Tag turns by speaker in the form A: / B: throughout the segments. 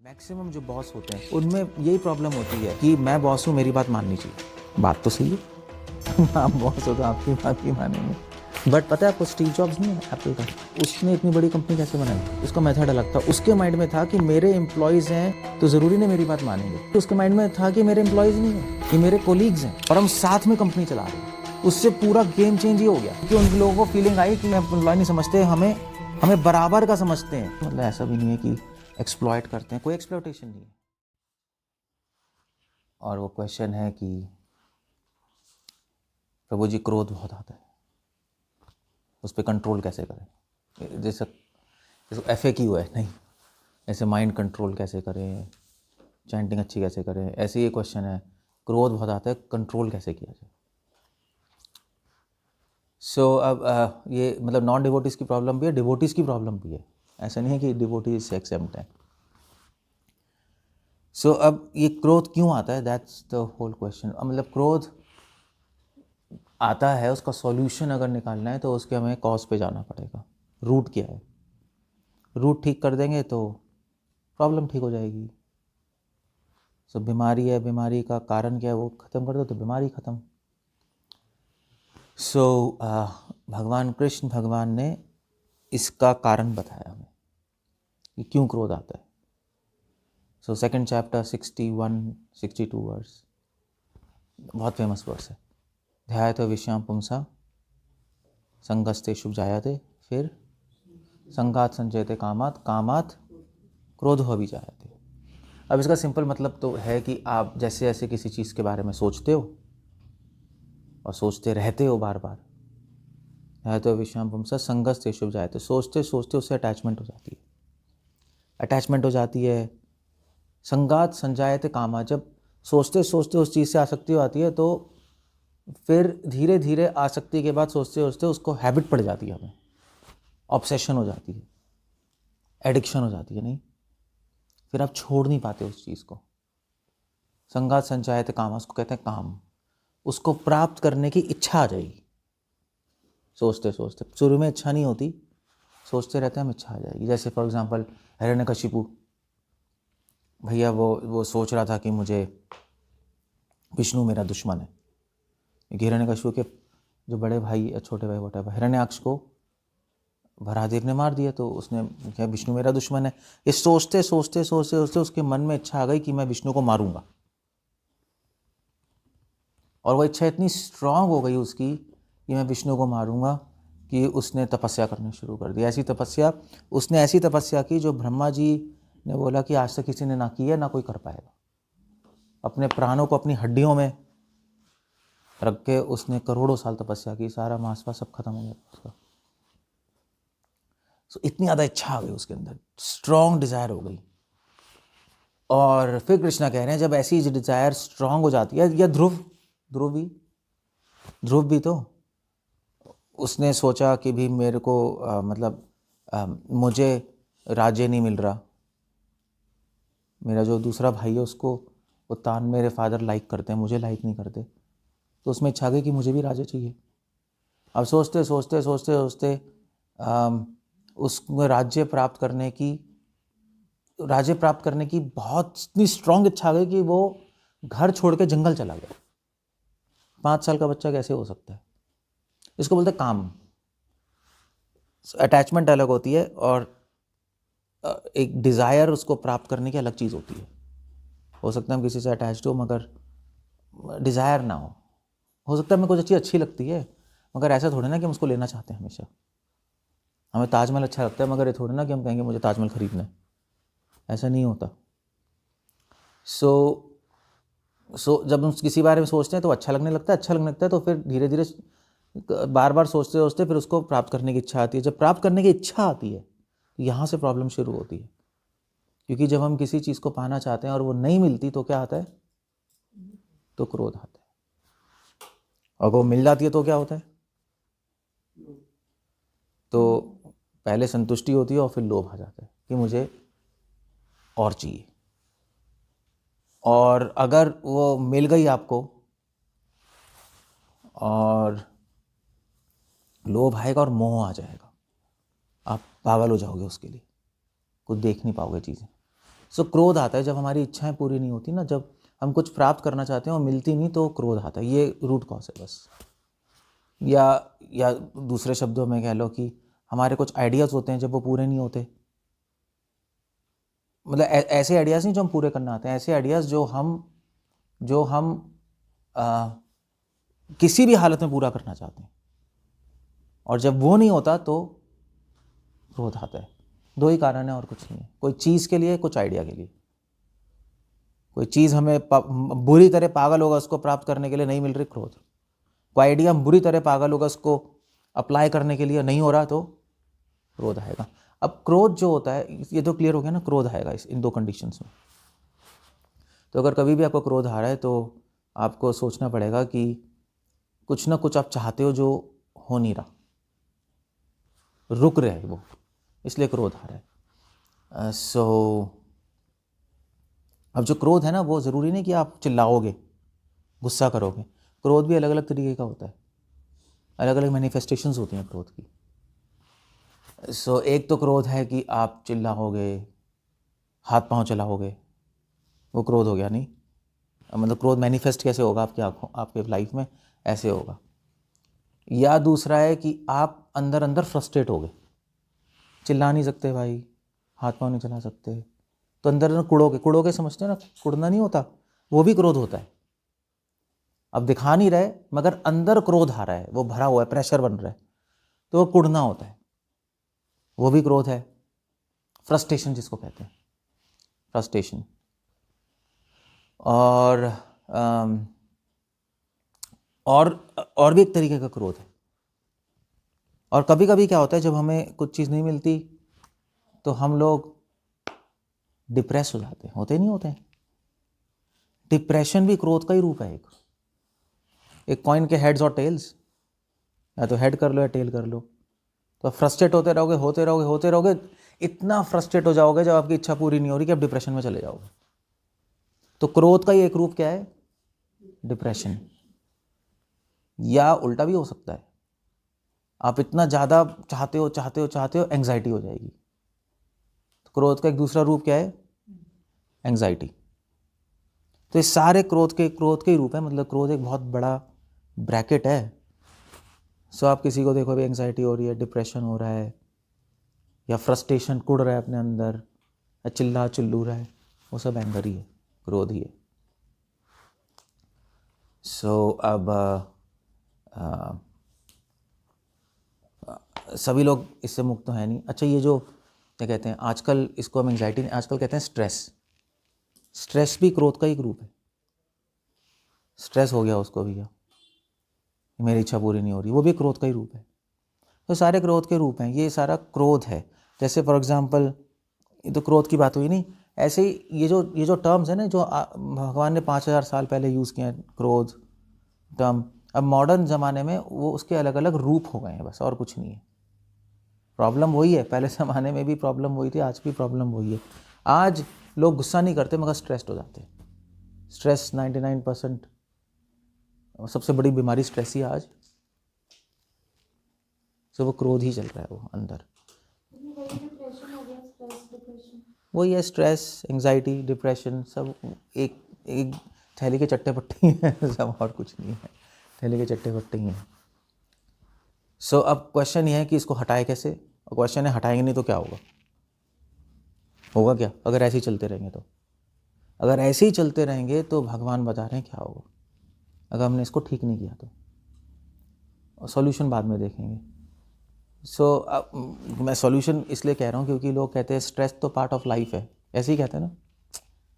A: Maximum जो boss होते हैं उनमें यही प्रॉब्लम होती है कि मैं बॉस हूँ, मेरी बात माननी चाहिए। बात तो सही है आप बॉस हो तो आपकी बात ही मानेंगे। बट पता है आपको, स्टीव जॉब्स नहीं है एप्पल का, उसने इतनी बड़ी कंपनी कैसे बनाई? उसका मेथड अलग था। उसके माइंड में था कि मेरे एम्प्लॉयज़ हैं तो ज़रूरी नहीं मेरी बात मानेंगे। तो उसके माइंड में था कि मेरे एम्प्लॉयज़ नहीं हैं, ये मेरे कोलीग्स हैं और हम साथ में कंपनी चला रहे हैं। उससे पूरा गेम चेंज ही हो गया क्योंकि उन लोगों को फीलिंग आई कि एम्प्लॉय नहीं समझते, हमें बराबर का समझते हैं। मतलब ऐसा भी नहीं है कि एक्सप्लॉइट करते हैं, कोई एक्सप्लॉइटेशन नहीं है। और वो क्वेश्चन है कि प्रभु जी क्रोध बहुत आता है, उस पर कंट्रोल कैसे करें? जैसे FAQ है नहीं, ऐसे माइंड कंट्रोल कैसे करें, चैंटिंग अच्छी कैसे करें, ऐसे ये क्वेश्चन है। क्रोध बहुत आता है, कंट्रोल कैसे किया जाए? सो अब ये मतलब नॉन डिवोटीज़ की प्रॉब्लम भी है, डिवोटीज़ की प्रॉब्लम भी है। ऐसा नहीं है कि डिवोटीज से एक्सेप्ट है। सो अब ये क्रोध क्यों आता है, दैट्स द होल क्वेश्चन। मतलब क्रोध आता है, उसका सॉल्यूशन अगर निकालना है तो उसके हमें कॉज पे जाना पड़ेगा। रूट क्या है? रूट ठीक कर देंगे तो प्रॉब्लम ठीक हो जाएगी। सो बीमारी है, बीमारी का कारण क्या है वो ख़त्म कर दो तो बीमारी ख़त्म। सो भगवान कृष्ण भगवान ने इसका कारण बताया हमें कि क्यों क्रोध आता है। सो सेकंड चैप्टर 61-62 वर्स, बहुत फेमस वर्स है। ध्यायतो विषयां पुंसा संगस्ते शुभ जायते, फिर संगात संजयते कामात, कामात क्रोध हो भी जायते। अब इसका सिंपल मतलब तो है कि आप जैसे जैसे किसी चीज़ के बारे में सोचते हो और सोचते रहते हो बार बार, ध्यायतो विषयां पुंसा संगस्ते शुभ जायते, सोचते सोचते उससे अटैचमेंट हो जाती है। अटैचमेंट हो जाती है। संगात संजायते कामा, जब सोचते सोचते उस चीज़ से आसक्ति हो आती है तो फिर धीरे धीरे आसक्ति के बाद सोचते सोचते उसको हैबिट पड़ जाती है, हमें ऑब्सेशन हो जाती है, एडिक्शन हो जाती है। नहीं, फिर आप छोड़ नहीं पाते उस चीज़ को। संगात संचायत काम, उसको कहते हैं काम। उसको प्राप्त करने की इच्छा आ जाएगी सोचते सोचते। शुरू में इच्छा नहीं होती, सोचते रहते हैं हम, इच्छा आ जाएगी। जैसे फॉर एग्जांपल हिरण्यकशिपु भैया, वो सोच रहा था कि मुझे विष्णु मेरा दुश्मन है। हिरण्यकशिपु के जो बड़े भाई या छोटे भाई वोटा हिरण्याक्ष को भरादेव ने मार दिया, तो उसने क्या विष्णु मेरा दुश्मन है। ये सोचते सोचते सोचते सोचते उसके मन में इच्छा आ गई कि मैं विष्णु को मारूंगा। और वो इच्छा इतनी स्ट्रांग हो गई उसकी कि मैं विष्णु को मारूंगा कि उसने तपस्या करनी शुरू कर दी। उसने ऐसी तपस्या की जो ब्रह्मा जी ने बोला कि आज तक किसी ने ना की है, ना कोई कर पाएगा। अपने प्राणों को अपनी हड्डियों में रख के उसने करोड़ों साल तपस्या की, सारा मांसवा सब खत्म हो गया उसका। सो इतनी ज़्यादा इच्छा आ गई उसके अंदर, स्ट्रॉन्ग डिज़ायर हो गई। और फिर कृष्णा कह रहे हैं जब ऐसी डिज़ायर स्ट्रॉन्ग हो जाती है, या ध्रुव भी तो उसने सोचा कि भी मेरे को मुझे राज्य नहीं मिल रहा, मेरा जो दूसरा भाई है उसको वो तान मेरे फादर लाइक करते हैं, मुझे लाइक नहीं करते। तो उसमें इच्छा गई कि मुझे भी राज्य चाहिए। अब सोचते सोचते सोचते सोचते उसमें राज्य प्राप्त करने की बहुत इतनी स्ट्रांग इच्छा आ गई कि वो घर छोड़ के जंगल चला गया। 5 साल का बच्चा कैसे हो सकता है? इसको बोलते हैं काम। अटैचमेंट अलग होती है और एक डिज़ायर उसको प्राप्त करने की अलग चीज़ होती है। हो सकता है हम किसी से अटैच्ड हो मगर डिज़ायर ना हो सकता है हमें कुछ चीज़ अच्छी लगती है मगर ऐसा थोड़ी ना कि हम उसको लेना चाहते हैं हमेशा। हमें ताजमहल अच्छा लगता है मगर ये थोड़ी ना कि हम कहेंगे मुझे ताजमहल खरीदना है, ऐसा नहीं होता। सो जब हम किसी बारे में सोचते हैं तो अच्छा लगने लगता है तो फिर धीरे धीरे बार बार सोचते सोचते फिर उसको प्राप्त करने की इच्छा आती है। जब प्राप्त करने की इच्छा आती है तो यहाँ से प्रॉब्लम शुरू होती है, क्योंकि जब हम किसी चीज़ को पाना चाहते हैं और वो नहीं मिलती तो क्या आता है? तो क्रोध आता है। और वो मिल जाती है तो क्या होता है? तो पहले संतुष्टि होती है और फिर लोभ आ जाता है कि मुझे और चाहिए। और अगर वो मिल गई आपको और लोभ आएगा और मोह आ जाएगा, आप पागल हो जाओगे उसके लिए, कुछ देख नहीं पाओगे चीज़ें। सो क्रोध आता है जब हमारी इच्छाएं पूरी नहीं होती ना, जब हम कुछ प्राप्त करना चाहते हैं और मिलती नहीं तो क्रोध आता है। ये रूट कॉज है बस। या दूसरे शब्दों में कह लो कि हमारे कुछ आइडियाज़ होते हैं, जब वो पूरे नहीं होते, मतलब ऐसे आइडियाज़ नहीं जो हम पूरे करना आते हैं, ऐसे आइडियाज़ जो हम किसी भी हालत में पूरा करना चाहते हैं, और जब वो नहीं होता तो क्रोध आता है। दो ही कारण है और कुछ नहीं है। कोई चीज़ के लिए, कुछ आइडिया के लिए। कोई चीज़ हमें बुरी तरह पागल होगा उसको प्राप्त करने के लिए, नहीं मिल रही, क्रोध। कोई आइडिया हम बुरी तरह पागल होगा उसको अप्लाई करने के लिए, नहीं हो रहा तो क्रोध आएगा। अब क्रोध जो होता है, ये तो क्लियर हो गया ना, क्रोध आएगा इन दो कंडीशंस में। तो अगर कभी भी आपको क्रोध आ रहा है तो आपको सोचना पड़ेगा कि कुछ ना कुछ आप चाहते हो जो हो नहीं रहा, रुक रहे वो, इसलिए क्रोध आ रहा है। अब जो क्रोध है ना, वो ज़रूरी नहीं कि आप चिल्लाओगे, गुस्सा करोगे। क्रोध भी अलग अलग तरीके का होता है, अलग अलग मैनिफेस्टेशंस होती हैं क्रोध की। एक तो क्रोध है कि आप चिल्लाओगे, हाथ पांव चलाओगे, वो क्रोध हो गया। नहीं, मतलब क्रोध मैनिफेस्ट कैसे होगा आपकी आंखों, आपके लाइफ में ऐसे होगा। या दूसरा है कि आप अंदर अंदर फ्रस्ट्रेट हो गए, चिल्ला नहीं सकते भाई, हाथ पांव नहीं चला सकते, तो अंदर अंदर कुड़ोगे, समझते हो ना, कुड़ना नहीं होता, वो भी क्रोध होता है। अब दिखा नहीं रहे मगर अंदर क्रोध आ रहा है, वो भरा हुआ है, प्रेशर बन रहा है, तो वो कुड़ना होता है, वो भी क्रोध है। फ्रस्ट्रेशन जिसको कहते हैं, फ्रस्ट्रेशन। और भी एक तरीके का क्रोध है। और कभी कभी क्या होता है, जब हमें कुछ चीज़ नहीं मिलती तो हम लोग डिप्रेस हो जाते हैं, होते नहीं होते हैं। डिप्रेशन भी क्रोध का ही रूप है। एक कॉइन के हेड्स और टेल्स, या तो हेड कर लो या टेल कर लो। तो फ्रस्ट्रेट होते रहोगे, इतना फ्रस्ट्रेट हो जाओगे जब आपकी इच्छा पूरी नहीं हो रही कि आप डिप्रेशन में चले जाओगे। तो क्रोध का ही एक रूप क्या है, डिप्रेशन। या उल्टा भी हो सकता है, आप इतना ज़्यादा चाहते हो एंग्जाइटी हो जाएगी। तो क्रोध का एक दूसरा रूप क्या है, एंग्जाइटी। तो ये सारे क्रोध के ही रूप है। मतलब क्रोध एक बहुत बड़ा ब्रैकेट है। आप किसी को देखो, अभी एंग्जाइटी हो रही है, डिप्रेशन हो रहा है, या फ्रस्ट्रेशन कुड़ रहा है अपने अंदर, या चिल्लू रहा है, वो सब एंगर ही है, क्रोध ही है। अब सभी लोग इससे मुक्त तो है नहीं। अच्छा, ये जो क्या कहते हैं आजकल, इसको हम एंग्जाइटी नहीं, आजकल कहते हैं स्ट्रेस भी क्रोध का ही रूप है। स्ट्रेस हो गया उसको भी, क्या मेरी इच्छा पूरी नहीं हो रही, वो भी क्रोध का ही रूप है। तो सारे क्रोध के रूप हैं, ये सारा क्रोध है। जैसे फॉर एग्जांपल, ये तो क्रोध की बात हुई नहीं, ऐसे ही ये जो टर्म्स है ना, जो भगवान ने 5000 साल पहले यूज़ किए हैं, क्रोध टर्म, अब मॉडर्न ज़माने में वो उसके अलग अलग रूप हो गए हैं, बस, और कुछ नहीं है। प्रॉब्लम वही है, पहले ज़माने में भी प्रॉब्लम वही थी, आज भी प्रॉब्लम वही है। आज लोग गुस्सा नहीं करते मगर स्ट्रेस्ड हो जाते हैं। स्ट्रेस 99% सबसे बड़ी बीमारी स्ट्रेस ही है आज। वो क्रोध ही चल रहा है, वो अंदर वही है। स्ट्रेस, एंग्जाइटी, डिप्रेशन सब एक थैली के चट्टे पट्टे हैं सब, और कुछ नहीं है, थैली के चट्टे पट्टे ही हैं। अब क्वेश्चन ये है कि इसको हटाए कैसे। और क्वेश्चन है, हटाएंगे नहीं तो क्या होगा क्या अगर ऐसे ही चलते रहेंगे तो। अगर ऐसे ही चलते रहेंगे तो भगवान बता रहे हैं क्या होगा अगर हमने इसको ठीक नहीं किया तो। और सॉल्यूशन बाद में देखेंगे। मैं सॉल्यूशन इसलिए कह रहा हूँ क्योंकि लोग कहते हैं स्ट्रेस तो पार्ट ऑफ लाइफ है, ऐसे ही कहते हैं ना,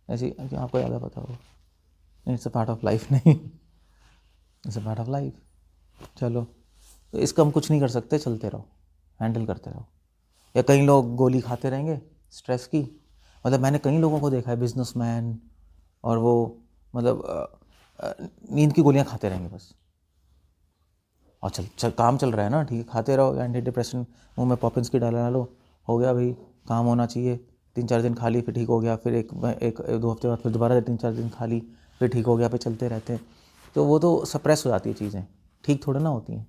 A: ऐसे ही, आपको ज़्यादा पता होगा। नहीं, it's a part of life, नहीं, it's a part of life. चलो, तो इसका हम कुछ नहीं कर सकते, चलते रहो, हैंडल करते रहो। या कई लोग गोली खाते रहेंगे स्ट्रेस की। मतलब मैंने कई लोगों को देखा है, बिजनेसमैन, और वो मतलब नींद की गोलियां खाते रहेंगे बस। और चल काम चल रहा है ना, ठीक है, खाते रहो, एंटी डिप्रेशन मुंह में पॉपिंस की डाला लो, हो गया भाई, काम होना चाहिए। 3-4 दिन खा ली, फिर ठीक हो गया, फिर एक 2 हफ्ते बाद फिर दोबारा 3-4 दिन खा ली, फिर ठीक हो गया, फिर चलते रहते हैं। तो वो तो सप्रेस हो जाती है चीज़ें, ठीक थोड़ा ना होती हैं।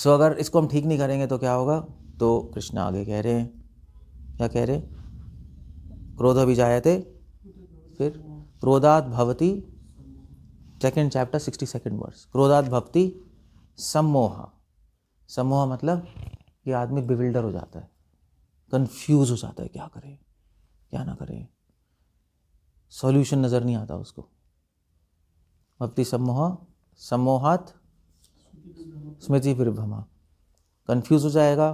A: अगर इसको हम ठीक नहीं करेंगे तो क्या होगा। तो कृष्ण आगे कह रहे हैं, क्या कह रहे हैं, क्रोधभिजायते, फिर क्रोधात् भवति, सेकेंड चैप्टर 62nd वर्स, क्रोधात् भवति सम्मोह। सम्मोह मतलब कि आदमी बिविल्डर हो जाता है, कंफ्यूज हो जाता है, क्या करे क्या ना करे, सॉल्यूशन नज़र नहीं आता उसको। भवति सम्मोह, सम्मोहात् स्मृति विभ्रमा, कंफ्यूज हो जाएगा,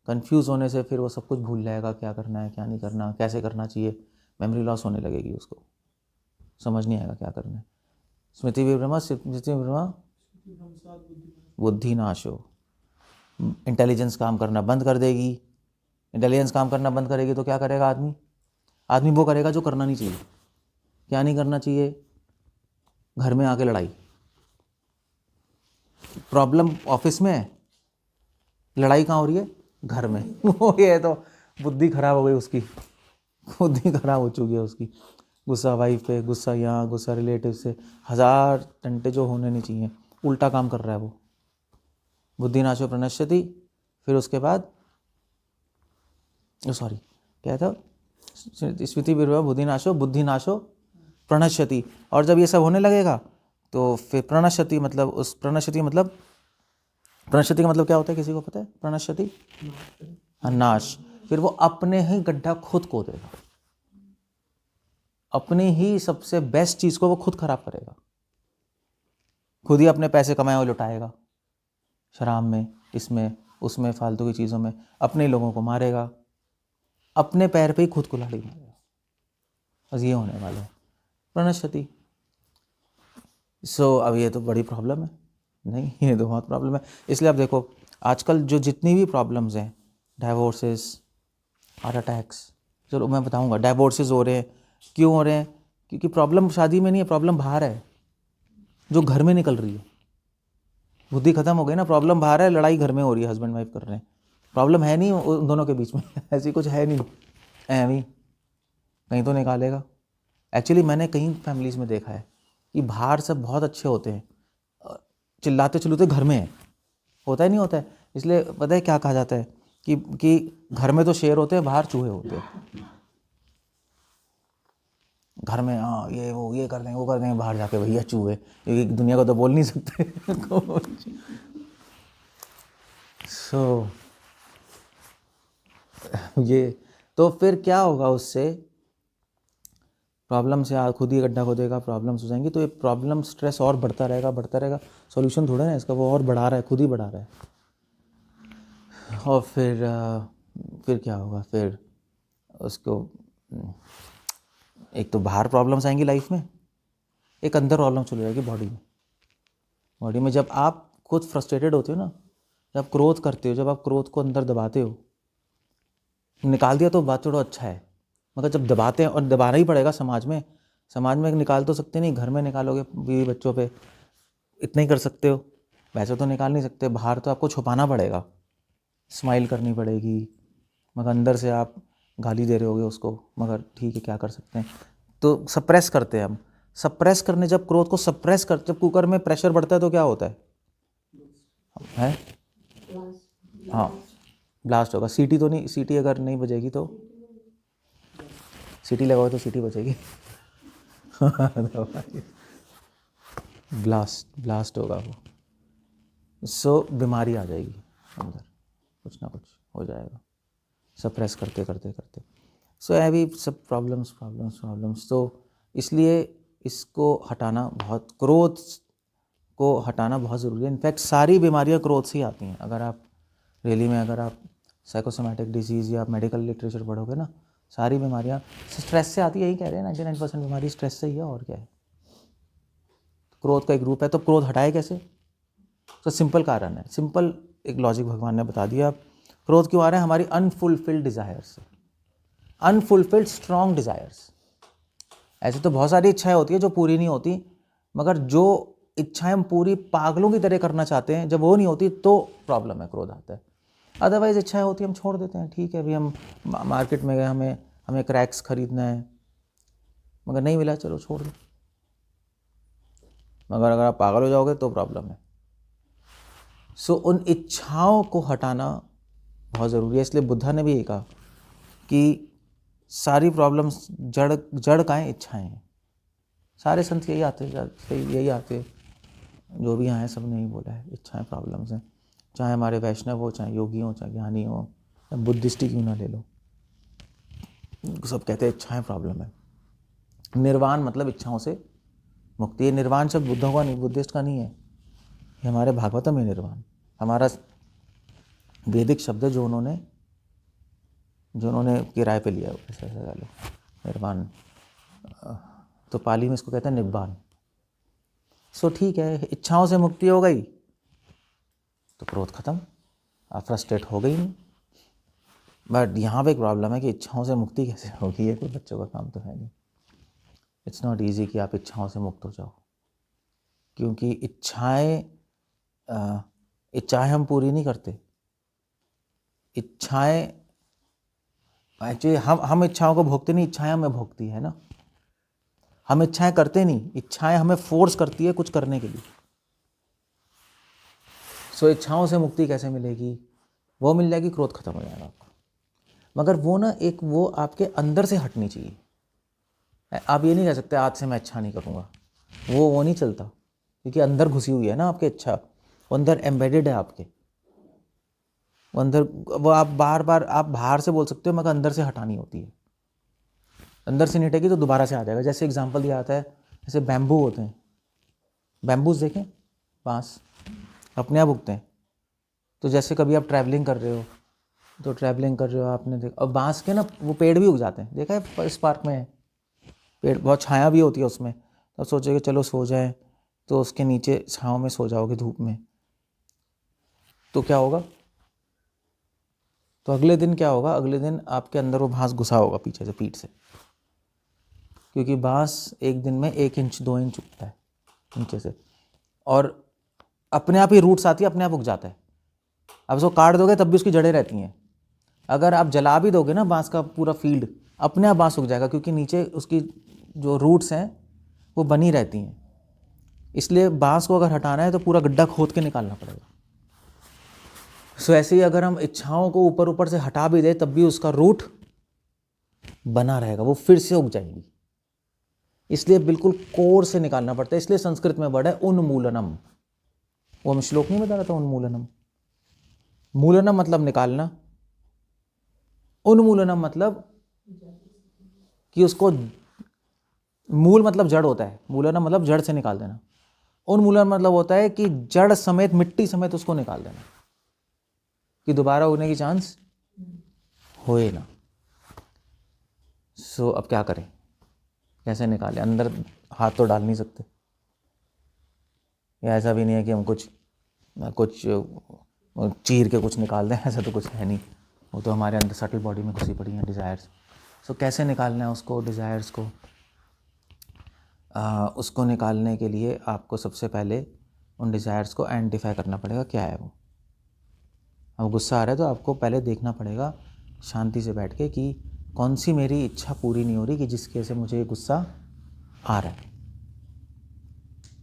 A: कंफ्यूज होने से फिर वो सब कुछ भूल जाएगा, क्या करना है क्या नहीं करना, कैसे करना चाहिए, मेमोरी लॉस होने लगेगी, उसको समझ नहीं आएगा क्या करना है। स्मृति विभ्रमा, स्मृति विभ्रमा बुद्धि नाश हो, इंटेलिजेंस काम करना बंद कर देगी। इंटेलिजेंस काम करना बंद करेगी तो क्या करेगा आदमी? आदमी वो करेगा जो करना नहीं चाहिए। क्या नहीं करना चाहिए? घर में आके लड़ाई। प्रॉब्लम ऑफिस में है, लड़ाई कहाँ हो रही है? घर में। वो ये तो बुद्धि खराब हो गई उसकी, बुद्धि खराब हो चुकी है उसकी। गुस्सा वाइफ पे, गुस्सा यहाँ, गुस्सा रिलेटिव से, 1000 टंटे जो होने नहीं चाहिए, उल्टा काम कर रहा है वो। बुद्धि नाशो प्रणश्यति, फिर उसके बाद सॉरी क्या था, स्मृति विभ्रमा बुद्धि नाशो, बुद्धि नाशो प्रणश्यति। और जब ये सब होने लगेगा तो फिर प्रणश्यति मतलब उस प्रणश्यति मतलब क्या होता है, किसी को पता है? प्रणश्यति नाश। फिर वो अपने ही गड्ढा खुद को देगा, अपनी ही सबसे बेस्ट चीज को वो खुद खराब करेगा, खुद ही अपने पैसे कमाए और लुटाएगा, शराब में, इसमें उसमें, फालतू की चीज़ों में, अपने लोगों को मारेगा, अपने पैर पे ही खुद कुल्हाड़ी मारेगा। बस ये होने वाला है प्रणश्यति। अब ये तो बड़ी प्रॉब्लम है, नहीं ये तो बहुत प्रॉब्लम है। इसलिए आप देखो आजकल जो जितनी भी प्रॉब्लम्स हैं, डाइवोर्सेस, हार्ट अटैक्स, चलो मैं बताऊंगा डाइवोर्सेस हो रहे हैं, क्यों हो रहे हैं? क्योंकि प्रॉब्लम शादी में नहीं है, प्रॉब्लम बाहर है जो घर में निकल रही है। बुद्धि खत्म हो गई ना, प्रॉब्लम बाहर है, लड़ाई घर में हो रही है, हस्बैंड वाइफ कर रहे हैं, प्रॉब्लम है नहीं उन दोनों के बीच में। ऐसी कुछ है नहीं, एवी कहीं तो निकालेगा। एक्चुअली मैंने कई फैमिलीज़ में देखा है कि बाहर सब बहुत अच्छे होते हैं, चिल्लाते चिल्लाते घर में है, होता है नहीं होता है। इसलिए पता है क्या कहा जाता है कि घर में तो शेर होते हैं, बाहर चूहे होते हैं। घर में हाँ ये वो ये कर देंगे वो कर देंगे, बाहर जाके भैया चूहे, क्योंकि दुनिया को तो बोल नहीं सकते। ये तो फिर क्या होगा उससे? प्रॉब्लम से खुद ही गड्ढा खोदेगा, प्रॉब्लम्स हो जाएंगी, तो ये प्रॉब्लम स्ट्रेस और बढ़ता रहेगा। सॉल्यूशन थोड़ा ना इसका, वो और बढ़ा रहा है, खुद ही बढ़ा रहा है। और फिर क्या होगा? फिर उसको एक तो बाहर प्रॉब्लम्स आएंगी लाइफ में, एक अंदर प्रॉब्लम चली जाएगी बॉडी में। जब आप खुद फ्रस्ट्रेटेड होते हो ना, जब क्रोध करते हो, जब आप क्रोध को अंदर दबाते हो, निकाल दिया तो बात थोड़ा अच्छा है, मगर जब दबाते हैं, और दबाना ही पड़ेगा समाज में निकाल तो सकते नहीं, घर में निकालोगे बीवी बच्चों पे, इतना ही कर सकते हो, वैसे तो निकाल नहीं सकते। बाहर तो आपको छुपाना पड़ेगा, स्माइल करनी पड़ेगी, मगर अंदर से आप गाली दे रहे होगे उसको, मगर ठीक है क्या कर सकते हैं। तो सप्रेस करते हैं हम, सप्रेस करने, जब क्रोध को सप्रेस कर, जब कुकर में प्रेशर बढ़ता है तो क्या होता है? हाँ ब्लास्ट होगा। सीटी तो नहीं, सीटी अगर नहीं बजेगी तो, सीटी लगाओ तो सीटी बजेगी। ब्लास्ट होगा वो। बीमारी आ जाएगी अंदर, कुछ ना कुछ हो जाएगा सप्रेस करते। हैवी सब प्रॉब्लम्स। तो इसलिए इसको हटाना बहुत, क्रोध को हटाना बहुत ज़रूरी है। इनफैक्ट सारी बीमारियां क्रोध से ही आती हैं। अगर आप रियली में, अगर आप साइकोसोमैटिक डिजीज़ या मेडिकल लिटरेचर पढ़ोगे ना, सारी बीमारियां स्ट्रेस से आती है, यही कह रहे हैं 99% बीमारी स्ट्रेस से ही है, और क्या है। क्रोध का एक रूप है, तो क्रोध हटाए कैसे? तो सिंपल कारण है, सिंपल एक लॉजिक भगवान ने बता दिया। क्रोध क्यों आ रहा है? हमारी unfulfilled desires, unfulfilled strong desires. ऐसे तो बहुत सारी इच्छाएं होती है जो पूरी नहीं होती, मगर जो इच्छाएं हम पूरी पागलों की तरह करना चाहते हैं, जब वो नहीं होती तो प्रॉब्लम है, क्रोध आता है। अदरवाइज इच्छाएं होती है, हम छोड़ देते हैं, ठीक है अभी हम मार्केट में गए, हमें क्रैक्स खरीदना है, मगर नहीं मिला, चलो छोड़ दो। मगर अगर आप पागल हो जाओगे तो प्रॉब्लम है। उन इच्छाओं को हटाना बहुत ज़रूरी है। इसलिए बुद्धा ने भी यही कहा कि सारी प्रॉब्लम्स जड़ जड़ का है, इच्छाएं हैं। सारे संत यही आते जो भी आए सब ने यही बोला है, इच्छाएं प्रॉब्लम्स हैं। चाहे हमारे वैष्णव हो, चाहे योगी हो, चाहे ज्ञानी हो, बुद्धिस्ट ही क्यों ना ले लो, सब कहते हैं इच्छाएं प्रॉब्लम है। निर्वाण मतलब इच्छाओं से मुक्ति। ये निर्वाण शब्द बुद्धों का नहीं, बुद्धिस्ट का नहीं है, ये हमारे भागवतम में निर्वाण हमारा वैदिक शब्द है जो उन्होंने किराए पे लिया ऐसे लो निर्वाण, तो पाली में इसको कहते हैं निब्बान। सो ठीक है, इच्छाओं से मुक्ति हो गई तो क्रोध खत्म, आप फ्रस्ट्रेट हो गई नहीं। बट यहाँ पे एक प्रॉब्लम है कि इच्छाओं से मुक्ति कैसे होगी, ये कोई बच्चों का काम तो है नहीं। इट्स नॉट ईजी कि आप इच्छाओं से मुक्त हो जाओ, क्योंकि इच्छाएं हम पूरी नहीं करते। इच्छाएं एक्चुअली हम इच्छाओं को भोगते नहीं, इच्छाएं हमें भोगती है ना। हम इच्छाएं करते नहीं, इच्छाएं हमें फोर्स करती है कुछ करने के लिए। सो इच्छाओं से मुक्ति कैसे मिलेगी? वो मिल जाएगी, क्रोध खत्म हो जाएगा आपका। मगर वो ना एक वो आपके अंदर से हटनी चाहिए। आप ये नहीं कह सकते आज से मैं इच्छा नहीं करूँगा, वो नहीं चलता, क्योंकि अंदर घुसी हुई है ना आपके इच्छा, वो अंदर एम्बेडेड है आपके, वो अंदर, वो आप आप बाहर से बोल सकते हो मगर अंदर से हटानी होती है। अंदर से नहीं हटेगी तो दोबारा से आ जाएगा। जैसे एग्जांपल दिया जाता है, जैसे बैम्बू होते हैं, बैम्बूज देखें, बांस अपने आप उगते हैं। तो जैसे कभी आप ट्रैवलिंग कर रहे हो, आपने देखा, और बांस के ना वो पेड़ भी उग जाते हैं, देखा है इस पार्क में पेड़, बहुत छाया भी होती है उसमें। तो सोचोगे चलो सो जाए, तो उसके नीचे छाँव में सो जाओगे धूप में, तो क्या होगा? तो अगले दिन क्या होगा? अगले दिन आपके अंदर वो बांस घुसा होगा पीछे से, पीठ से, क्योंकि बांस एक दिन में 1 इंच 2 इंच उगता है नीचे से, और अपने आप ही रूट्स आती है, अपने आप उग जाता है। अब उसको काट दोगे तब भी उसकी जड़ें रहती हैं। अगर आप जला भी दोगे ना बांस का पूरा फील्ड, अपने आप बांस उग जाएगा, क्योंकि नीचे उसकी जो रूट्स हैं वो बनी रहती हैं। इसलिए बांस को अगर हटाना है तो पूरा गड्ढा खोद के निकालना पड़ेगा। सो ऐसे ही अगर हम इच्छाओं को ऊपर से हटा भी दें तब भी उसका रूट बना रहेगा, वो फिर से उग जाएगी। इसलिए बिल्कुल कोर से निकालना पड़ता है। इसलिए संस्कृत में वर्ड है उन्मूलनम। वो हम श्लोक नहीं बता रहा था, उन्मूलनम, मूलनम मतलब निकालना, उन्मूलनम मतलब कि उसको, मूल मतलब जड़ होता है, मूलनम मतलब जड़ से निकाल देना, उन्मूलन मतलब होता है कि जड़ समेत, मिट्टी समेत उसको निकाल देना, कि दोबारा उगने की चांस होए ना। सो अब क्या करें, कैसे निकालें? अंदर हाथ तो डाल नहीं सकते, या ऐसा भी नहीं है कि हम कुछ चीर के कुछ निकाल दें, ऐसा तो कुछ है नहीं। वो तो हमारे अंदर सटल बॉडी में घुसी पड़ी हैं डिज़ायर्स। सो कैसे निकालना है उसको, डिज़ायर्स को? उसको निकालने के लिए आपको सबसे पहले उन डिज़ायर्स को आइडेंटिफाई करना पड़ेगा, क्या है वो। अब गुस्सा आ रहा है तो आपको पहले देखना पड़ेगा शांति से बैठ के कि कौन सी मेरी इच्छा पूरी नहीं हो रही कि जिसकी वजह से मुझे ये गुस्सा आ रहा है।